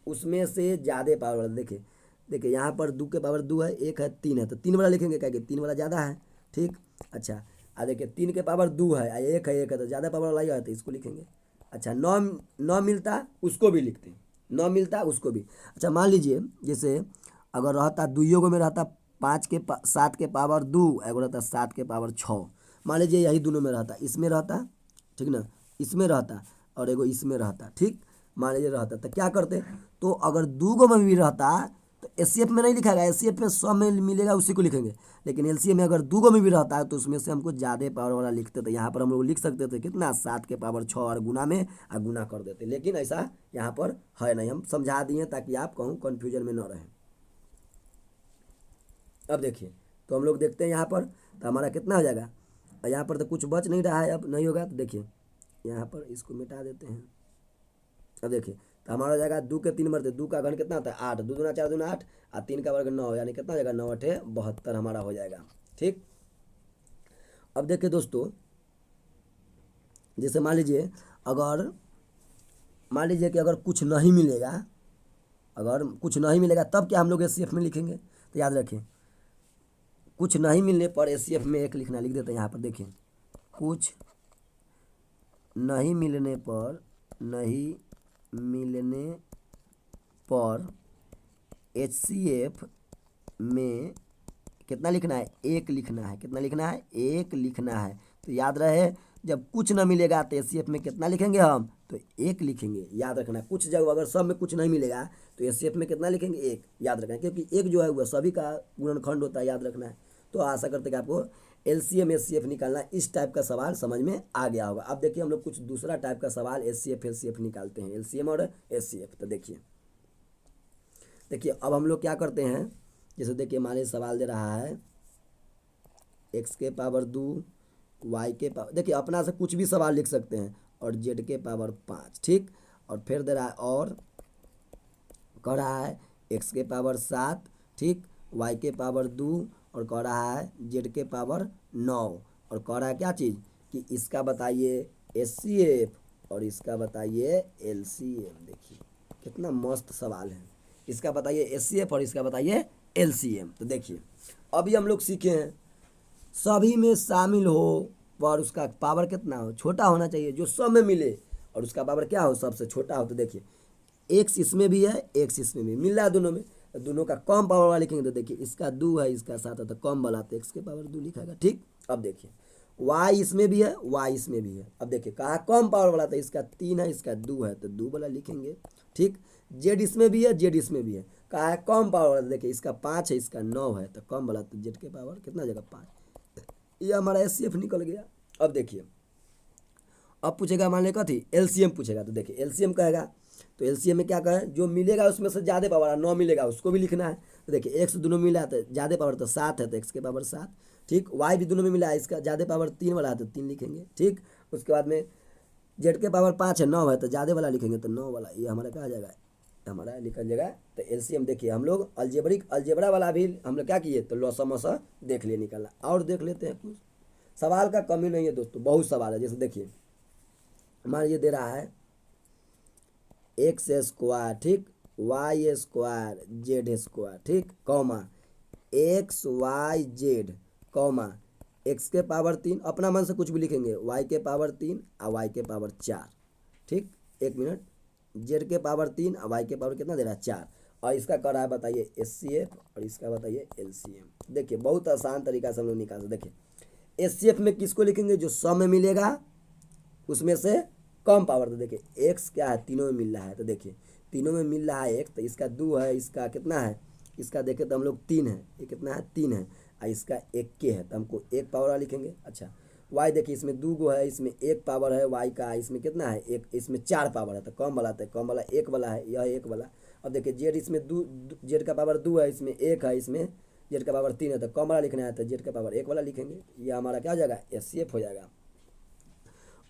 उसमें से ज़्यादा पावर वाला, देखिए देखिए यहाँ पर 2 के पावर 2 है, 1 है, 3 है, तो 3 वाला लिखेंगे क्या कि 3 वाला ज़्यादा है, ठीक। अच्छा देखिए 3 के पावर 2 है, 1 है, 1 है, तो ज़्यादा पावर वाला ही है, तो इसको लिखेंगे। अच्छा 9 9 मिलता उसको भी लिखते हैं, 9 मिलता उसको भी। अच्छा मान लीजिए जैसे अगर रहता दुइयों में रहता 7 के पावर 2, एगो रहता 7 के पावर 6, मान लीजिए यही दोनों में रहता, इसमें रहता, ठीक ना, इसमें रहता और एगो इसमें रहता, ठीक। मान लीजिए रहता तो क्या करते, तो अगर 2 गो में भी रहता तो एचसीएफ में नहीं लिखाएगा, एचसीएफ में 100 में मिलेगा उसी को लिखेंगे। लेकिन एलसीएम में अगर 2 गो में भी रहता है तो उसमें से हमको ज़्यादा पावर वाला लिखते थे। यहाँ पर हम लोग लिख सकते थे कितना 7 के पावर 6 और गुना में और गुना कर देते, लेकिन ऐसा यहाँ पर है नहीं, हम समझा दिए ताकि आप कहूँ कन्फ्यूजन में न रहें। अब देखिए, तो हम लोग देखते हैं यहाँ पर, तो हमारा कितना हो जाएगा, और यहाँ पर तो कुछ बच नहीं रहा है, अब नहीं होगा, तो देखिए यहाँ पर इसको मिटा देते हैं। अब देखिए, तो हमारा हो जाएगा 2 के 3 बढ़ते, 2 का घन कितना होता है 8, 2 दूना 4 दूना 8, और 3 का वर्ग 9, यानी कितना हो जाएगा 9 8 72 हमारा हो जाएगा। ठीक, अब देखिए दोस्तों, जैसे अगर मान लीजिए कि अगर कुछ नहीं मिलेगा, अगर कुछ नहीं मिलेगा तब क्या हम लोग एचसीएफ में लिखेंगे, तो याद रखें, कुछ नहीं मिलने पर एचसीएफ में एक लिखना, लिख देते हैं यहाँ पर। देखिए, कुछ नहीं मिलने पर, नहीं मिलने पर एचसीएफ में कितना लिखना है, एक लिखना है। कितना लिखना है, एक लिखना है। तो याद रहे, जब कुछ ना मिलेगा तो एचसीएफ में कितना लिखेंगे हम, तो एक लिखेंगे। याद रखना, कुछ जगह अगर सब में कुछ नहीं मिलेगा तो एचसीएफ में कितना लिखेंगे, एक। याद रखना, क्योंकि एक जो है वह सभी का गुणनखंड होता है, याद रखना है। तो आशा करते कि आपको एलसीएम एचसीएफ निकालना इस टाइप का सवाल समझ में आ गया होगा। अब देखिए हम लोग कुछ दूसरा टाइप का सवाल एचसीएफ एलसीएफ निकालते हैं, एलसीएम और एचसीएफ। तो देखिए अब हम लोग क्या करते हैं, जैसे देखिए मान लीजिए सवाल दे रहा है x के पावर 2, y के पावर, देखिए अपना से कुछ भी सवाल लिख सकते हैं, और z के पावर 5। ठीक, और फिर दे रहा है, और कह रहा है x के पावर 7, ठीक, y के पावर 2, और कह रहा है z के पावर 9, और कह रहा है क्या चीज़ कि इसका बताइए एचसीएफ और इसका बताइए एलसीएम। देखिए कितना मस्त सवाल है, इसका बताइए एचसीएफ और इसका बताइए एलसीएम। तो देखिए अभी हम लोग सीखे हैं, सभी में शामिल हो पर उसका पावर कितना हो, छोटा होना चाहिए, जो सब में मिले और उसका पावर क्या हो, सबसे छोटा हो। तो देखिए एक्स इसमें भी है, एक्स इसमें भी मिल रहा है दोनों में, तो दोनों का कम पावर वाला लिखेंगे। तो देखिए इसका 2 है, इसका 7 है, तो कम वाला तो एक्स के पावर 2 लिखेगा। ठीक, अब देखिए वाई इसमें भी है, वाई इसमें भी है। अब देखिए कहा कम पावर वाला, तो इसका 3 है, इसका 2 है, तो 2 वाला लिखेंगे। ठीक, जेड इसमें भी है, जेड इसमें भी है। कहा है कम पावर वाला, देखिए इसका 5 है, इसका 9 है, तो कम वाला तो जेड के पावर कितना जगह 5। ये हमारा एचसीएफ निकल गया। अब देखिए अब पूछेगा, मान लें कथी एलसीएम पूछेगा, तो देखिए एलसीएम कहेगा, तो एलसीएम में क्या कहें, जो मिलेगा उसमें से ज़्यादा पावर है, 9 मिलेगा उसको भी लिखना है। तो देखिए एक्स दोनों मिला है, तो ज़्यादा पावर तो 7 है, तो एक्स के पावर 7। ठीक, वाई भी दोनों में मिला है, इसका ज़्यादा पावर 3 वाला है, तो 3 लिखेंगे। ठीक, उसके बाद में जेड के पावर 5 है, 9 है, तो ज़्यादा वाला लिखेंगे, तो 9 वाला। ये हमारा क्या आ जाएगा, हमारा निकल जाएगा। तो एलसीएम देखिए हम लोग अलजेब्रा वाला भी हम लोग क्या किए, तो लॉसमसा देख लिए निकालना। और देख लेते हैं, कुछ सवाल का कमी नहीं है दोस्तों, बहुत सवाल है। जैसे देखिए मान ये दे रहा है एक्स स्क्वायर, ठीक, वाई स्क्वायर, जेड स्क्वायर, ठीक, comma X Y Z, comma X के पावर 3, अपना मन से कुछ भी लिखेंगे, वाई के पावर 3 और वाई के पावर 4। ठीक, एक मिनट, जेड के पावर 3 और वाई के पावर कितना दे रहा है 4, और इसका कर रहा है बताइए एचसीएफ और इसका बताइए एलसीएम। देखिए बहुत आसान तरीका से हम लोग निकाल सकते। देखिए एचसीएफ में किसको लिखेंगे, जो सौ में मिलेगा उसमें से कम पावर। तो देखिए एक्स क्या है, तीनों में मिल रहा है, तो देखिए तीनों में मिल रहा है एक, तो इसका 2 है, इसका कितना है, इसका देखें तो हम लोग 3 है, ये कितना है 3 है, और इसका 1 के है, तो हमको 1 पावर वाला लिखेंगे। अच्छा वाई देखिए इसमें 2 गो है, इसमें 1 पावर है वाई का, इसमें कितना है 1, इसमें 4 पावर है, तो कम वाला, तो कम वाला 1 वाला है, यह 1 वाला। अब देखिए जेड इसमें जेड का पावर 2 है, इसमें 1 है, इसमें जेड का पावर 3 है, तो कम वाला लिखना है, तो जेड का पावर 1 वाला लिखेंगे। यह हमारा क्या हो जाएगा, एचसीएफ हो जाएगा।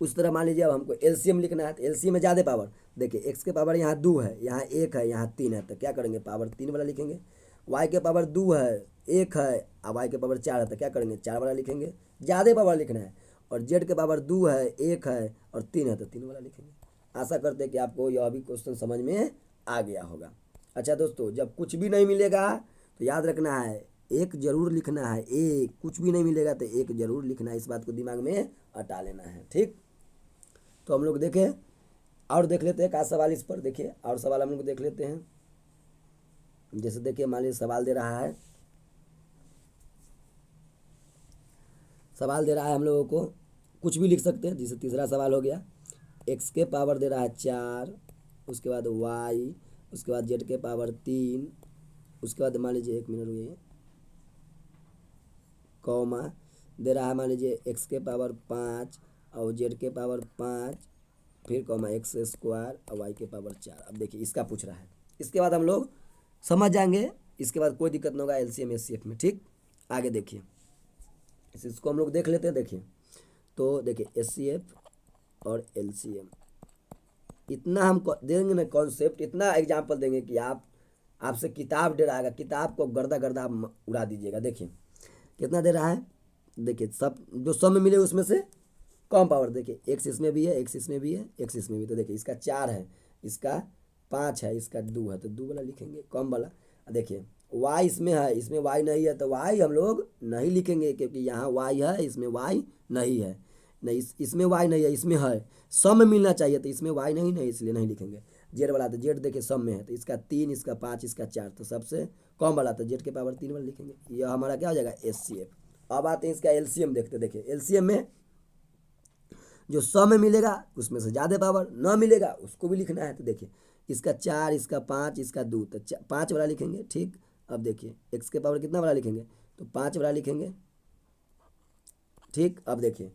उस तरह मान लीजिए अब हमको एलसीएम लिखना है, तो एलसीएम में ज़्यादा पावर, देखिए एक्स के पावर यहाँ 2 है, यहाँ 1 है, यहाँ 3 है, तो क्या करेंगे पावर 3 वाला लिखेंगे। वाई के पावर 2 है, 1 है, और वाई के पावर 4 है, तो क्या करेंगे 4 वाला लिखेंगे, ज़्यादा पावर लिखना है। और जेड के पावर 2 है, 1 है और 3 है, तो 3 वाला लिखेंगे। आशा करते हैं कि आपको यह भी क्वेश्चन समझ में आ गया होगा। अच्छा दोस्तों, जब कुछ भी नहीं मिलेगा तो याद रखना है एक जरूर लिखना है, एक, कुछ भी नहीं मिलेगा तो एक जरूर लिखना है, इस बात को दिमाग में हटा लेना है। ठीक, तो हम लोग देखें और देख लेते हैं का सवाल इस पर। देखिए और सवाल हम लोग देख लेते हैं। जैसे देखिए मान लीजिए सवाल दे रहा है, हम लोगों को कुछ भी लिख सकते हैं। जैसे तीसरा सवाल हो गया, एक्स के पावर दे रहा है 4, उसके बाद वाई, उसके बाद जेड के पावर 3, उसके बाद मान लीजिए 1 मिनट हुए, कॉमा दे रहा है मान लीजिए एक्स के पावर 5 और जेड के पावर 5, फिर कॉमा एक्स स्क्वायर और वाई के पावर 4। अब देखिए इसका पूछ रहा है, इसके बाद हम लोग समझ जाएंगे इसके बाद कोई दिक्कत नहीं होगा एलसीएम एचसीएफ में। ठीक, आगे देखिए, इसको हम लोग देख लेते हैं। देखिए तो देखिए एचसीएफ और एलसीएम, इतना हम देंगे ना कॉन्सेप्ट, इतना एग्जाम्पल देंगे कि आपसे किताब दे रहा है, किताब को गर्दा गर्दा उड़ा दीजिएगा। देखिए कितना दे रहा है, देखिए सब जो सम में मिले उसमें से कम पावर। देखिए एक्स इसमें भी है, एक्स इसमें भी है, एक्स इसमें भी। तो देखिए इसका 4 है, इसका 5 है, इसका 2 है, तो 2 वाला लिखेंगे कम वाला। देखिए वाई इसमें है, इसमें वाई नहीं है, तो वाई हम लोग नहीं लिखेंगे क्योंकि यहाँ वाई है, इसमें वाई नहीं है। नहीं इसमें वाई नहीं है, इसमें है, सम में मिलना चाहिए, तो इसमें वाई नहीं है इसलिए नहीं लिखेंगे। जेड वाला तो जेड देखिए सम में है, तो इसका 3, इसका 5, इसका 4, तो सबसे कम वाला तो जेड के पावर 3 वाला लिखेंगे। यह हमारा क्या हो जाएगा एचसीएफ। अब आते हैं इसका एलसीएम देखते। देखिए एलसीएम में जो सम में मिलेगा उसमें से ज़्यादा पावर, न मिलेगा उसको भी लिखना है। तो देखिए इसका 4, इसका 5, इसका 2, तो 5 वाला लिखेंगे। ठीक, अब देखिए एक्स के पावर कितना वाला लिखेंगे, तो 5 वाला लिखेंगे। ठीक, अब देखिए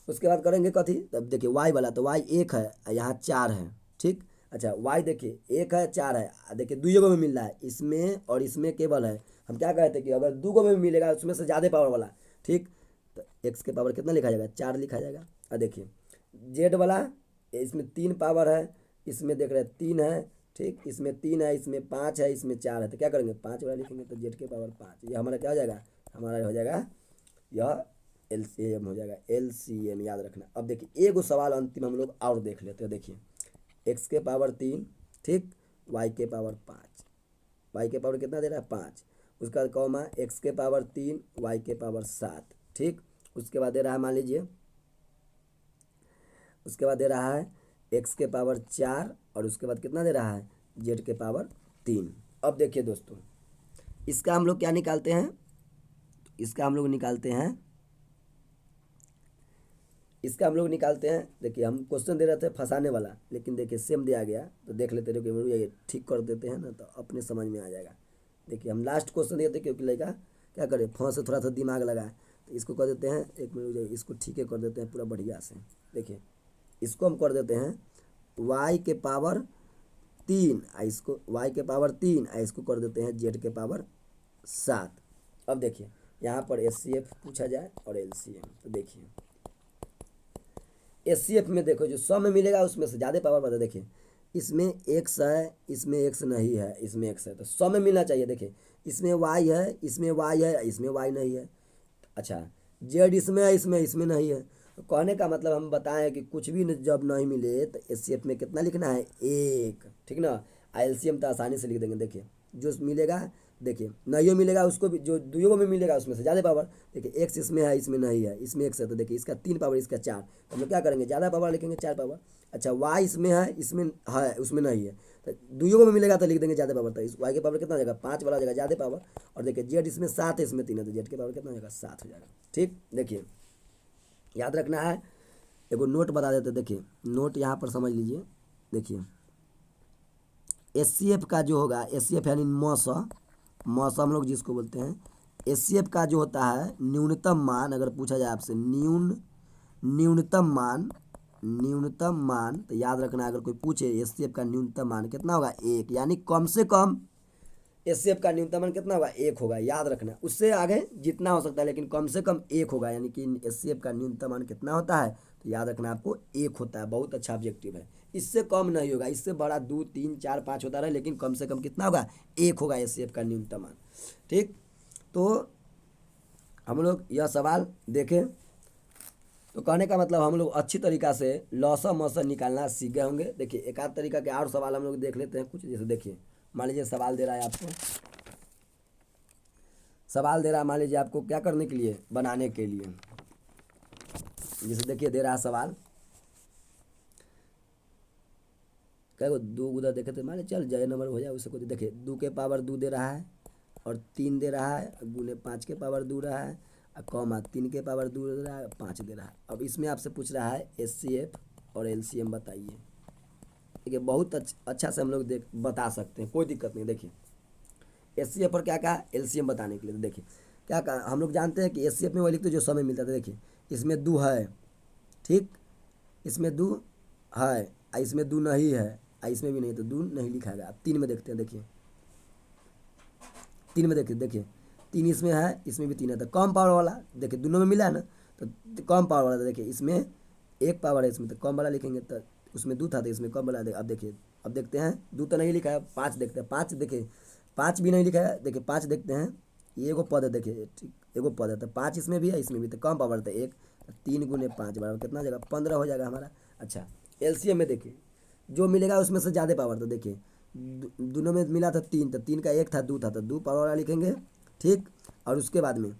उसके बाद करेंगे कथी, तब देखिए वाई वाला, तो वाई 1 है, यहाँ 4 है। ठीक, अच्छा वाई देखिए 1 है 4 है, देखिए 2 में मिल रहा है, इसमें और इसमें केवल है। हम क्या कहते हैं कि अगर 2 में मिलेगा उसमें से ज़्यादा पावर वाला। ठीक, तो एक्स के पावर कितना लिखा जाएगा, 4 लिखा जाएगा। और देखिए जेड वाला, इसमें 3 पावर है, इसमें देख रहे हैं 3 है। ठीक, इसमें 3 है, इसमें 5 है, इसमें 4 है, तो क्या करेंगे 5 वाला लिखेंगे, तो जेड के पावर 5। ये हमारा क्या हो जाएगा, हमारा हो जाएगा यह एलसीएम हो जाएगा, एलसीएम याद रखना। अब देखिए एक सवाल अंतिम हम लोग और देख लेते हैं। देखिए एक्स के पावर 3, ठीक, वाई के पावर 5, वाई के पावर कितना दे रहा है 5, उसका कॉमा एक्स के पावर 3, वाई के पावर 7। ठीक, उसके बाद दे रहा है मान लीजिए, उसके बाद दे रहा है एक्स के पावर 4, और उसके बाद कितना दे रहा है जेड के पावर 3। अब देखिए दोस्तों इसका हम लोग क्या निकालते हैं, इसका हम लोग निकालते हैं, इसका हम लोग निकालते हैं। देखिए हम क्वेश्चन दे रहे थे फंसाने वाला, लेकिन देखिए सेम दिया गया, तो देख लेते रहो कि ये ठीक कर देते हैं ना, तो अपने समझ में आ जाएगा। देखिए हम लास्ट क्वेश्चन दिए थे क्योंकि लड़का क्या करे फोन से थोड़ा सा दिमाग लगाए, तो इसको कर देते हैं, एक मिनट इसको ठीक है कर देते हैं पूरा बढ़िया से। देखिए इसको हम कर देते हैं वाई के पावर 3, इसको वाई के पावर 3, इसको कर देते हैं जेड के पावर 7। अब देखिए यहाँ पर एचसीएफ पूछा जाए और एलसीएम, तो देखिए एचसीएफ में देखो जो सम में मिलेगा उसमें से ज़्यादा पावर बता। देखिए इसमें एक्स है, इसमें एक्स नहीं है, इसमें एक्स है, तो सम में मिलना चाहिए। देखिए इसमें वाई है, इसमें वाई है, इसमें वाई नहीं है। अच्छा जेड इसमें है, इसमें इसमें नहीं है। तो कहने का मतलब हम बताएं कि कुछ भी जब नहीं मिले तो एचसीएफ में कितना लिखना है 1। ठीक ना, एलसीएम तो आसानी से लिख देंगे। देखिए जो मिलेगा, देखिए नहीं मिलेगा उसको भी, जो 2 में मिलेगा उसमें से ज़्यादा पावर। देखिए एक्स इसमें है, इसमें नहीं है, इसमें एक्स है, तो देखिए इसका 3 पावर, इसका 4, तो हम लोग क्या करेंगे ज़्यादा पावर लिखेंगे 4 पावर। अच्छा वाई इसमें है, इसमें है, उसमें नहीं है, तो 2 में मिलेगा तो लिख देंगे ज़्यादा पावर। तो इस वाई के पावर कितना हो जाएगा 5 वाला हो जाएगा ज़्यादा पावर। और देखिए जेड इसमें 7 है, इसमें 3 है, तो जेड के पावर कितना हो जाएगा 7 हो जाएगा। ठीक, देखिए याद रखना है। एगो नोट बता देते, देखिए नोट यहाँ पर समझ लीजिए। देखिए एचसीएफ का जो होगा, एचसीएफ यानी मौसम हम लोग जिसको बोलते हैं, एचसीएफ का जो होता है न्यूनतम मान, अगर पूछा जाए आपसे न्यूनतम मान, तो याद रखना अगर कोई पूछे एचसीएफ का न्यूनतम मान कितना होगा 1, यानी कम से कम एचसीएफ का न्यूनतम मान कितना होगा 1 होगा। याद रखना उससे आगे जितना हो सकता है लेकिन कम से कम 1 होगा, यानी कि एचसीएफ का न्यूनतम मान कितना होता है, तो याद रखना आपको 1 होता है। बहुत अच्छा ऑब्जेक्टिव है, इससे कम नहीं होगा, इससे बड़ा 2, 3, 4, 5 होता रहे, लेकिन कम से कम कितना होगा 1 होगा एचसीएफ का न्यूनतम मान। ठीक, तो हम लोग यह सवाल देखें, तो कहने का मतलब हम लोग अच्छी तरीक़ा से लॉसा मौसा निकालना सीख गए होंगे। देखिए एक आध तरीका के और सवाल हम लोग देख लेते हैं कुछ। जैसे देखिए मान लीजिए सवाल दे रहा है आपको, सवाल दे रहा है मान लीजिए आपको क्या करने के लिए, बनाने के लिए। जैसे देखिए दे रहा है सवाल, क्या 2 उधर देखे थे, मान लीजिए चल जाए नंबर हो जाए उससे कुछ। देखिए 2 के पावर 2 दे रहा है, और 3 दे रहा है, गुने 5 के पावर 2 रहा है, कॉमा 3 के पावर 2 दे रहा है, 5 दे रहा है। अब इसमें आपसे पूछ रहा है एचसीएफ और एलसीएम बताइए। देखिए बहुत अच्छा से हम लोग बता सकते हैं, कोई दिक्कत नहीं। देखिए एचसीएफ पर क्या कहा, एलसीएम बताने के लिए। तो देखिए क्या कहा, हम लोग जानते हैं कि एचसीएफ में वही लिखते जो समय मिलता था। देखिए इसमें 2 है, ठीक, इसमें 2 है, इसमें 2 नहीं है, इसमें भी नहीं, तो 2 नहीं लिखा गया। अब 3 में देखते हैं। देखिए 3 में देखिए 3 इसमें है, इसमें भी 3 है, तो कम पावर वाला देखिए दोनों में मिला है ना, तो कम पावर वाला, तो देखिए इसमें 1 पावर है, इसमें तो कम वाला लिखेंगे, तो उसमें 2 था तो इसमें कम वाला। अब देखिए, अब देखते हैं 2 तो नहीं लिखा है, 5 देखते हैं, 5 देखिए 5 भी नहीं लिखा है, देखिए 5 देखते हैं, ये एगो पद है, देखिए ठीक एगो पद है, तो 5 इसमें भी है, इसमें भी, तो कम पावर था 1, 3 गुने 5 बराबर कितना हो जाएगा, 15 हो जाएगा हमारा। अच्छा एलसीएम में देखिए जो मिलेगा उसमें से ज़्यादा पावर, तो देखिए दोनों में मिला था 3, तो 3 का 1 था 2 था, तो 2 पावर वाला लिखेंगे, ठीक। और उसके बाद में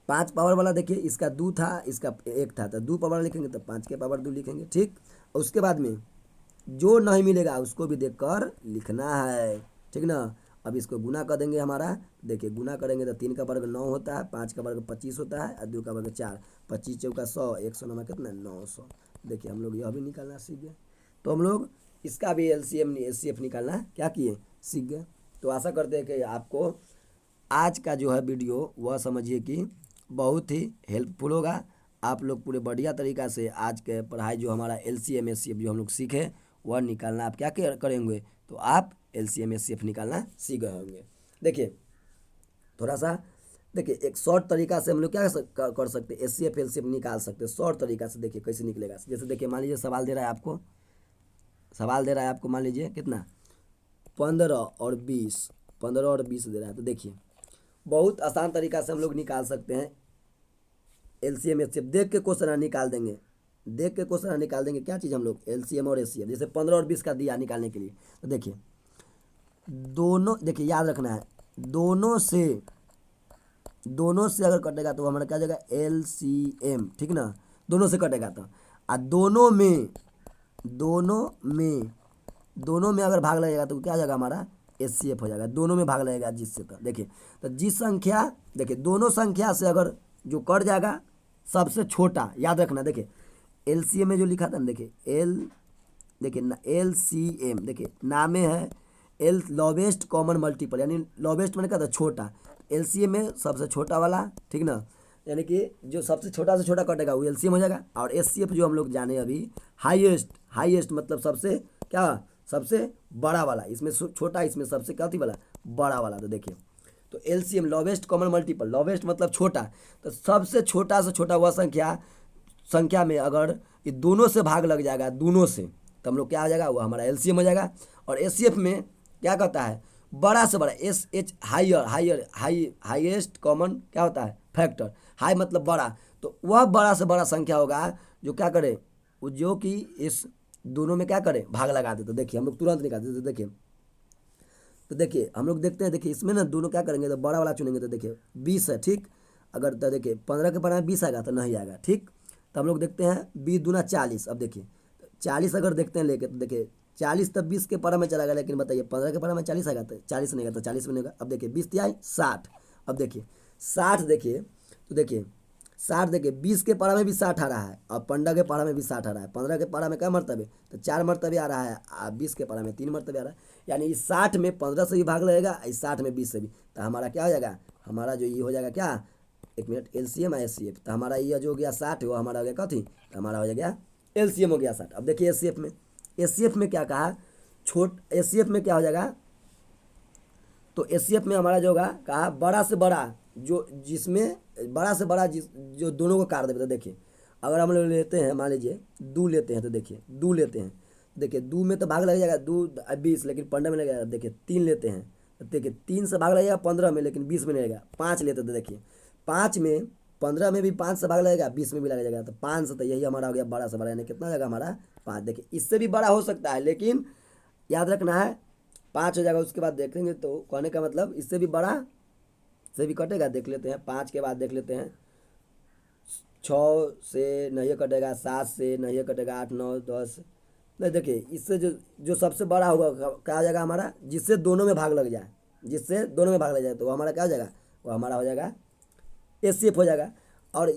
5 पावर वाला देखिए, इसका 2 था, इसका 1 था, तो 2 पावर वाला लिखेंगे, तो 5 के पावर 2 लिखेंगे, ठीक। और उसके बाद में जो नहीं मिलेगा उसको भी देख कर लिखना है, ठीक ना। अब इसको गुना कर देंगे हमारा, देखिए गुना करेंगे तो 3 का वर्ग 9 होता है, 5 का वर्ग 25 होता है, और 2 का वर्ग 4, 25 चौका 100, 100 में कितना 900। देखिए हम लोग यह भी निकालना सीख गए, तो हम लोग इसका भी एलसीएम एचसीएफ निकालना क्या किए, सीख गए। तो आशा करते हैं कि आपको आज का जो है वीडियो वह समझिए कि बहुत ही हेल्पफुल होगा। आप लोग पूरे बढ़िया तरीक़ा से आज के पढ़ाई जो हमारा एलसीएम एचसीएफ जो हम लोग सीखे वह निकालना आप क्या करेंगे, तो आप एलसीएम एचसीएफ निकालना सीख गए होंगे। देखिए थोड़ा सा देखिए एक शॉर्ट तरीका से हम लोग क्या कर सकते हैं, एचसीएफ एलसीएफ निकाल सकते हैं शॉर्ट तरीका से। देखिए कैसे निकलेगा, जैसे देखिए मान लीजिए सवाल दे रहा है आपको, मान लीजिए कितना 15 और 20, 15 और 20 दे रहा है, तो देखिए बहुत आसान तरीका से हम लोग निकाल सकते हैं एलसीएम एचसीएफ। देख के क्वेश्चन निकाल देंगे, क्या चीज़ हम लोग एलसीएम और एचसीएफ, जैसे 15 और 20 का दिया निकालने के लिए, तो देखिए दोनों, देखिए याद रखना है दोनों से अगर कटेगा तो हमारा क्या हो जाएगा एलसीएम, ठीक ना, दोनों से कटेगा तो, और दोनों में अगर भाग लगेगा तो क्या हो जाएगा हमारा एचसीएफ हो जाएगा, दोनों में भाग लगेगा जिससे, तो देखिए तो जिस संख्या, देखिए दोनों संख्या से अगर जो कट जाएगा सबसे छोटा, याद रखना। देखिए एलसीएम में जो लिखा था ना, देखिए एलसीएम देखिए नामे है एल लोवेस्ट कॉमन मल्टीपल, यानी लोवेस्ट मैंने कहा था छोटा, एलसीएम में सबसे छोटा वाला, ठीक ना, यानी कि जो सबसे छोटा से छोटा कटेगा वो एलसीएम हो जाएगा। और एचसीएफ जो हम लोग जाने अभी हाईएस्ट मतलब सबसे बड़ा वाला, इसमें छोटा, इसमें सबसे क्या वाला बड़ा वाला। तो देखिए तो LCM lowest common multiple, lowest मतलब छोटा, तो सबसे छोटा से छोटा वह संख्या में अगर ये दोनों से भाग लग जाएगा, दोनों से, तो हम लोग क्या हो जाएगा, वो हमारा एलसीएम हो जाएगा। और एचसीएफ में क्या कहता है बड़ा से बड़ा, हाईएस्ट कॉमन क्या होता है फैक्टर, हाई मतलब बड़ा, तो वह बड़ा से बड़ा संख्या होगा जो क्या करे, वो जो कि इस दोनों में क्या करे भाग लगा दे। तो देखिए हम लोग तुरंत निकाल देते, तो देखिए हम लोग देखते हैं, देखिए इसमें ना दोनों क्या करेंगे, तो बड़ा वाला चुनेंगे, तो देखिए 20 है, ठीक। अगर तो देखिए 15 के पढ़ा 20 आएगा तो नहीं आएगा, ठीक। तो हम लोग देखते हैं 20 दूना 40, अब देखिए 40 अगर देखते हैं लेके, तो देखिए 40 तब 20 के पढ़ा में चला गया, लेकिन बताइए 15 के पढ़ा में 40 आएगा, तो 40 नहीं आएगा, तो 40 में नहीं होगा। अब देखिए 20 तिहाई 60, अब देखिए 60 देखिए, तो देखिए 60 देखिए 20 के पढ़ा में भी 60 आ रहा है, और 15 के पढ़ा में भी 60 आ रहा है। 15 के पढ़ा में क्या मरतबे, तो 4 मरतबे आ रहा है, और 20 के पढ़ा में 3 मरतबे आ रहा है, यानी इस 60 में 15 से भी भाग लगेगा, इस 60 में 20 से भी, तो हमारा क्या हो जाएगा, हमारा जो ये हो जाएगा क्या, एक मिनट एलसीएम और एचसीएफ, तो हमारा ये जो हो गया 60 वो हमारा हो गया कथी, तो हमारा हो गया एलसीएम हो गया 60। अब देखिए एचसीएफ में क्या कहा, एचसीएफ में क्या हो जाएगा, तो एचसीएफ में हमारा जो होगा कहा बड़ा से बड़ा, जिसमें बड़ा से बड़ा जो दोनों को काट देते। तो देखिए अगर हम लोग लेते हैं, मान लीजिए 2 लेते हैं, तो देखिए 2 लेते हैं, देखिए 2 में तो भाग लग जाएगा 2 20, लेकिन 15 में लगेगा। देखिए 3 लेते हैं, तो देखिए 3 से भाग लगेगा 15 में, लेकिन 20 में नहीं लगेगा। 5 लेते थे, देखिए 5 में 15 में भी 5 से भाग लगेगा, 20 में भी लग जाएगा, तो 5 से, तो यही हमारा हो गया बड़ा से बड़ा, यानी कितना हो जाएगा हमारा 5। देखिए इससे भी बड़ा हो सकता है, लेकिन याद रखना है 5 हो जाएगा। उसके बाद देखेंगे तो कहने का मतलब इससे भी बड़ा से भी कटेगा, देख लेते हैं 5 के बाद देख लेते हैं 6 से नहीं कटेगा, 7 से नहीं कटेगा, 8 9 10 नहीं। देखिए इससे जो सबसे बड़ा होगा क्या हो जाएगा हमारा, जिससे दोनों में भाग लग जाए, तो वो हमारा क्या हो जाएगा, वो हमारा हो जाएगा एचसीएफ हो जाएगा। और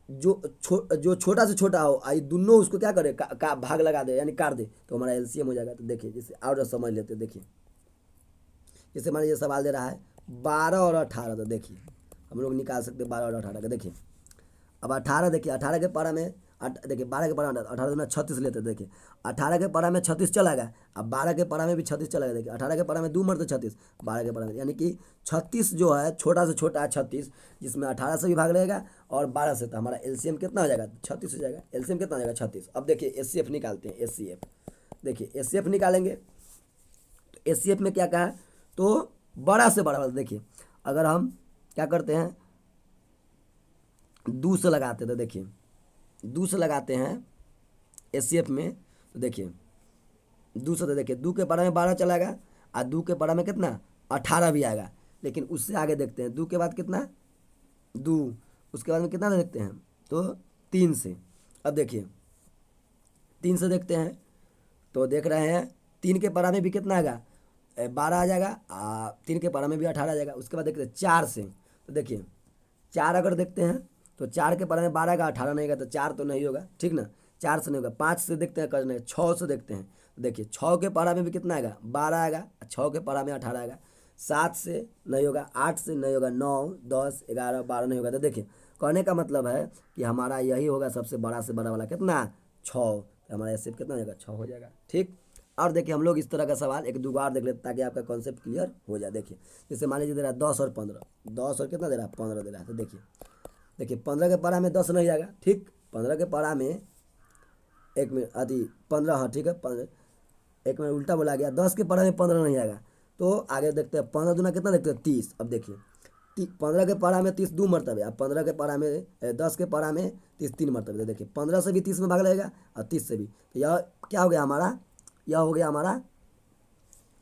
जो छोटा से छोटा हो आई दोनों उसको क्या करे भाग लगा दे, यानी काट दे, तो हमारा एलसीएम हो जाएगा। तो देखिए जैसे और समझ लेते हैं, देखिए जैसे मान लीजिए सवाल दे रहा है 12 और 18, तो देखिए हम लोग निकाल सकते हैं 12 और 18 का। देखिए अब 18 देखिए 18 के पारा में देखिए 12 के पारा में 18 दूना 36 लेते हैं। देखिए 18 के पारा में 36 चला गया, अब 12 के पारा में भी 36 चला गया। देखिए 18 के पारा में 2 मरते 36, 12 के पारा में, यानी कि 36 जो है छोटा से छोटा है 36, जिसमें 18 से भी भाग लगेगा और 12 से, तो हमारा एलसीएम कितना हो जाएगा? 36 हो जाएगा। एलसीएम कितना हो जाएगा? 36। अब देखिए एचसीएफ निकालते हैं। एचसीएफ, देखिए एचसीएफ निकालेंगे तो एचसीएफ में क्या कहा है? तो बड़ा से बड़ा, देखिए अगर हम क्या करते हैं, 2 से लगाते हैं, तो देखिए 2 से लगाते हैं एचसीएफ में, तो देखिए 2 से, तो देखिए 2 के पारा में 12 चलाएगा और 2 के पारा में कितना? 18 भी आएगा। लेकिन उससे आगे देखते हैं 2 के बाद कितना? 2, उसके बाद में कितना देखते हैं? तो 3 से। अब देखिए 3 से देखते हैं तो देख रहे हैं 3 के पारा में भी कितना आएगा? 12 आ जाएगा, 3 के पारा में भी 18 आ जाएगा। उसके बाद देखते हैं 4 से, तो देखिए 4 अगर देखते हैं तो 4 के पारा में 12 का 18 नहीं होगा, तो 4 तो नहीं होगा, ठीक ना, 4 से नहीं होगा। 5 से देखते हैं, करने 6 से देखते हैं, तो देखिए 6 के पारा में भी कितना आएगा? 12 आएगा, 6 के पारा में 18 आएगा। 7 से नहीं होगा, 8 से नहीं होगा, 9, 10, 11, 12 नहीं होगा। तो देखिए कहने का मतलब है कि हमारा यही होगा सबसे बड़ा से बड़ा वाला, कितना? 6। तो हमारा एचसीएफ कितना हो जाएगा? 6 हो जाएगा, ठीक। और देखिए हम लोग इस तरह का सवाल एक दो बार देख लेते ताकि आपका कॉन्सेप्ट क्लियर हो जाए। देखिए जैसे मान लीजिए दे रहा है 10 और 15, 10 और कितना दे रहा है? 15 दे रहा है। तो देखिए 15 के पारा में 10 नहीं आएगा, ठीक। 15 के पारा में, एक मिनट, आदि 15, हाँ ठीक है, 15, एक मिनट उल्टा बोला गया, 10 के पारा में 15 नहीं आएगा। तो आगे देखते हैं 15 दूना कितना देखते हैं? 30। अब देखिए 15 के पारा में 30 2 मरतबे, अब 15 के पारा में 10 के पारा में 30 3 मरतबे। तो देखिए 15 से भी 30 में भाग लगेगा और 30 से भी, तो यह क्या हो गया हमारा? यह हो गया हमारा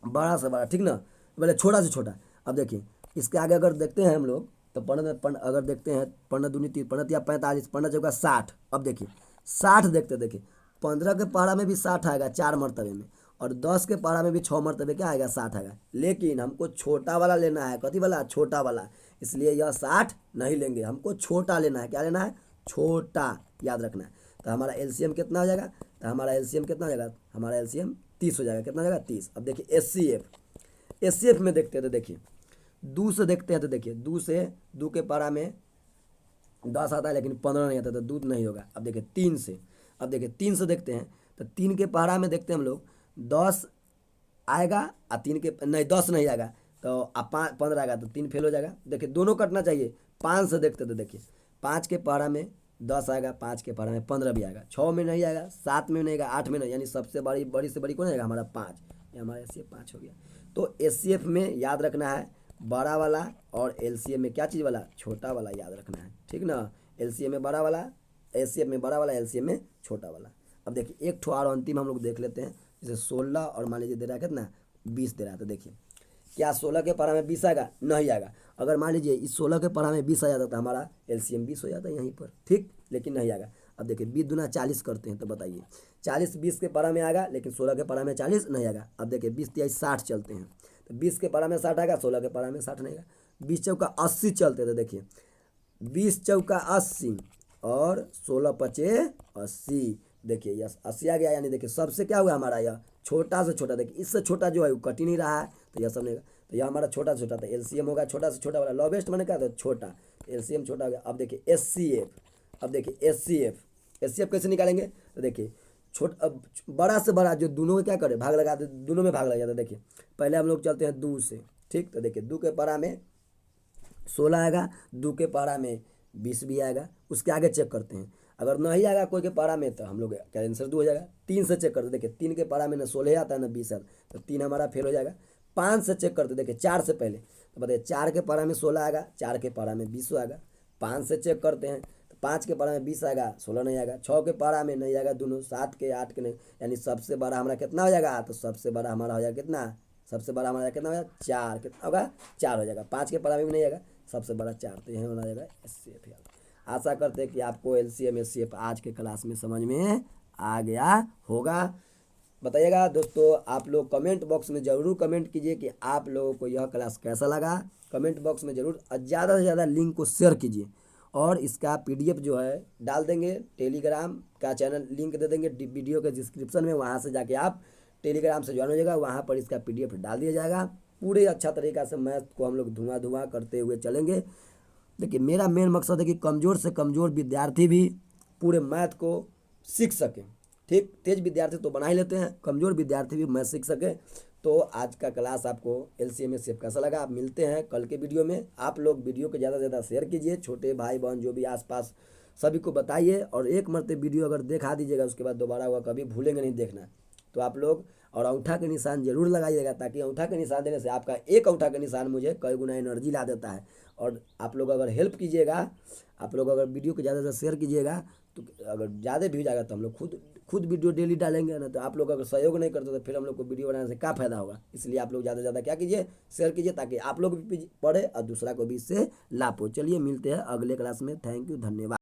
बड़ा से बड़ा, ठीक ना, पहले छोटा से छोटा। अब देखिए इसके आगे अगर देखते हैं हम लोग तो अगर देखते हैं 15 दूनी 30, 15 या 45, 15 चौका 60। अब देखिए 60 देखते, देखिए 15 के पारा में भी 60 आएगा 4 मरतबे में, और 10 के पारा में भी 6 मरतबे क्या आएगा? 60 आएगा। लेकिन हमको छोटा वाला लेना है, कथी वाला? छोटा वाला, इसलिए यह 60 नहीं लेंगे, हमको छोटा लेना है। क्या लेना है? छोटा, याद रखना है। तो हमारा एलसीएम कितना हो जाएगा? तो हमारा एलसीएम कितना हो जाएगा? हमारा एलसीएम 30 हो जाएगा। कितना हो जाएगा? 30। अब देखिए एचसीएफ में देखते हैं, तो देखिए 2 से देखते हैं, तो देखिए 2 के पारा में 10 आता है लेकिन 15 नहीं आता, तो 2 नहीं होगा। अब देखिए 3 से, अब देखिए 3 से देखते हैं तो 3 के पारा में देखते हैं हम लोग 10 आएगा और 3 के नहीं 10 नहीं आएगा, तो अब 15 आएगा, तो 3 फेल हो जाएगा। देखिए दोनों कटना चाहिए। 5 से देखते तो देखिए 5 के पारा में 10 आएगा, 5 के पारा में 15 भी आएगा, 6 में नहीं आएगा, 7 में नहीं आएगा, 8 में नहीं, यानी सबसे बड़ी से बड़ी कौन आएगा? हमारा 5। ये हमारा एचसीएफ 5 हो गया। तो एचसीएफ में याद रखना है बड़ा वाला, और एलसीएम में क्या चीज़ वाला? छोटा वाला, याद रखना है, ठीक ना। एलसीएम में बड़ा वाला, एचसीएफ में बड़ा वाला, एलसीएम में छोटा वाला। अब देखिए एक ठो और अंतिम हम लोग देख लेते हैं, जैसे 16 और मान लीजिए दे रहा है कितना? 20 दे रहा है। तो देखिए क्या 16 के पारा में 20 आएगा? नहीं आएगा। अगर मान लीजिए इस 16 के पारा में 20 आ जाता तो हमारा एलसीएम 20 हो जाता है यहीं पर, ठीक, लेकिन नहीं आएगा। अब देखिए 20 दूना 40 करते हैं, तो बताइए 40 20 के पारा में आएगा, लेकिन 16 के पारा में 40 नहीं आएगा। अब देखिए 20 23 60 चलते हैं, तो 20 के पारा में 60 आएगा, 16 के पारा में 60 नहीं आएगा। 20 चौका 80 चलते हैं, तो देखिए 20 चौका 80 और 16 पचे 80। देखिए यह 80 आ गया, यानी देखिए सबसे क्या हुआ हमारा? यह छोटा से छोटा, देखिए इससे छोटा जो है वो कट ही नहीं रहा है, तो यह सब नहीं, तो यह हमारा छोटा से छोटा, तो एलसीएम होगा छोटा से छोटा वाला, लॉवेस्ट मैंने कहा, तो छोटा, एलसीएम छोटा हो गया। अब देखिए एचसीएफ, अब देखिए एचसीएफ कैसे निकालेंगे? तो देखिए अब बड़ा से बड़ा जो दोनों में क्या करे? भाग लगा दे, दोनों में भाग लग जाता है। देखिए पहले हम लोग चलते हैं 2 से, ठीक, तो देखिए 2 के पारा में 16 आएगा, 2 के पारा में 20 भी आएगा। उसके आगे चेक करते हैं, अगर नहीं आएगा कोई के पारा में तो हम लोग क्या आंसर 2 हो जाएगा। 3 से चेक करते, देखिए 3 के पारा में ना 16 आता है ना 20 आता, तो 3 हमारा फेल हो जाएगा। 5 से चेक करते, देखिए 4 से पहले, तो बताइए 4 के पारा में 16 आएगा, 4 के पारा में 20 आएगा। 5 से चेक करते हैं, तो 5 के पारा में 20 आएगा, 16 नहीं आएगा। 6 के पारा में नहीं आएगा दोनों, 7 के 8 के नहीं, यानी सबसे बड़ा हमारा कितना हो जाएगा? तो सबसे बड़ा हमारा हो जाएगा कितना? सबसे बड़ा हमारा कितना हो जाएगा? 4। कितना होगा? 4 हो जाएगा। 5 के पारा में भी नहीं आएगा, सबसे बड़ा 4, तो यही होना जाएगा एचसीएफ। आशा करते हैं कि आपको एलसीएम एचसीएफ आज के क्लास में समझ में आ गया होगा। बताइएगा दोस्तों, आप लोग कमेंट बॉक्स में ज़रूर कमेंट कीजिए कि आप लोगों को यह क्लास कैसा लगा। कमेंट बॉक्स में ज़रूर ज़्यादा से ज़्यादा लिंक को शेयर कीजिए, और इसका पीडीएफ जो है डाल देंगे, टेलीग्राम का चैनल लिंक दे देंगे वीडियो के डिस्क्रिप्शन में, वहाँ से जाके आप टेलीग्राम से ज्वाइन हो जाएगा, वहाँ पर इसका पीडीएफ डाल दिया जाएगा। पूरे अच्छा तरीक़ा से मैथ को हम लोग धुआं करते हुए चलेंगे। देखिए मेरा मेन मकसद है कि कमज़ोर से कमज़ोर विद्यार्थी भी पूरे मैथ को सीख सकें। ठीक, तेज विद्यार्थी तो बना ही लेते हैं, कमज़ोर विद्यार्थी भी मैथ सीख सके। तो आज का क्लास आपको LCM में सेफ कैसा लगा, आप मिलते हैं कल के वीडियो में। आप लोग वीडियो को ज़्यादा से ज़्यादा शेयर कीजिए, छोटे भाई बहन जो भी आसपास सभी को बताइए, और एक मरतबा वीडियो अगर देखा दीजिएगा उसके बाद दोबारा हुआ कभी भूलेंगे नहीं देखना। तो आप लोग और अंगूठा के निशान जरूर लगाइएगा, ताकि अंगूठा के निशान देने से आपका एक अंगूठा का निशान मुझे कई गुना एनर्जी ला देता है। और आप लोग अगर हेल्प कीजिएगा, आप लोग अगर वीडियो को ज़्यादा से ज़्यादा शेयर कीजिएगा, तो अगर ज़्यादा व्यूज आएगा तो हम लोग खुद वीडियो डेली डालेंगे ना। तो आप लोग अगर सहयोग नहीं करते तो फिर हम लोग को वीडियो बनाने से क्या फ़ायदा होगा। इसलिए आप लोग ज़्यादा से ज़्यादा क्या कीजिए, शेयर कीजिए, ताकि आप लोग भी पढ़े और दूसरा को भी इससे लाभ हो। चलिए मिलते हैं अगले क्लास में। थैंक यू, धन्यवाद।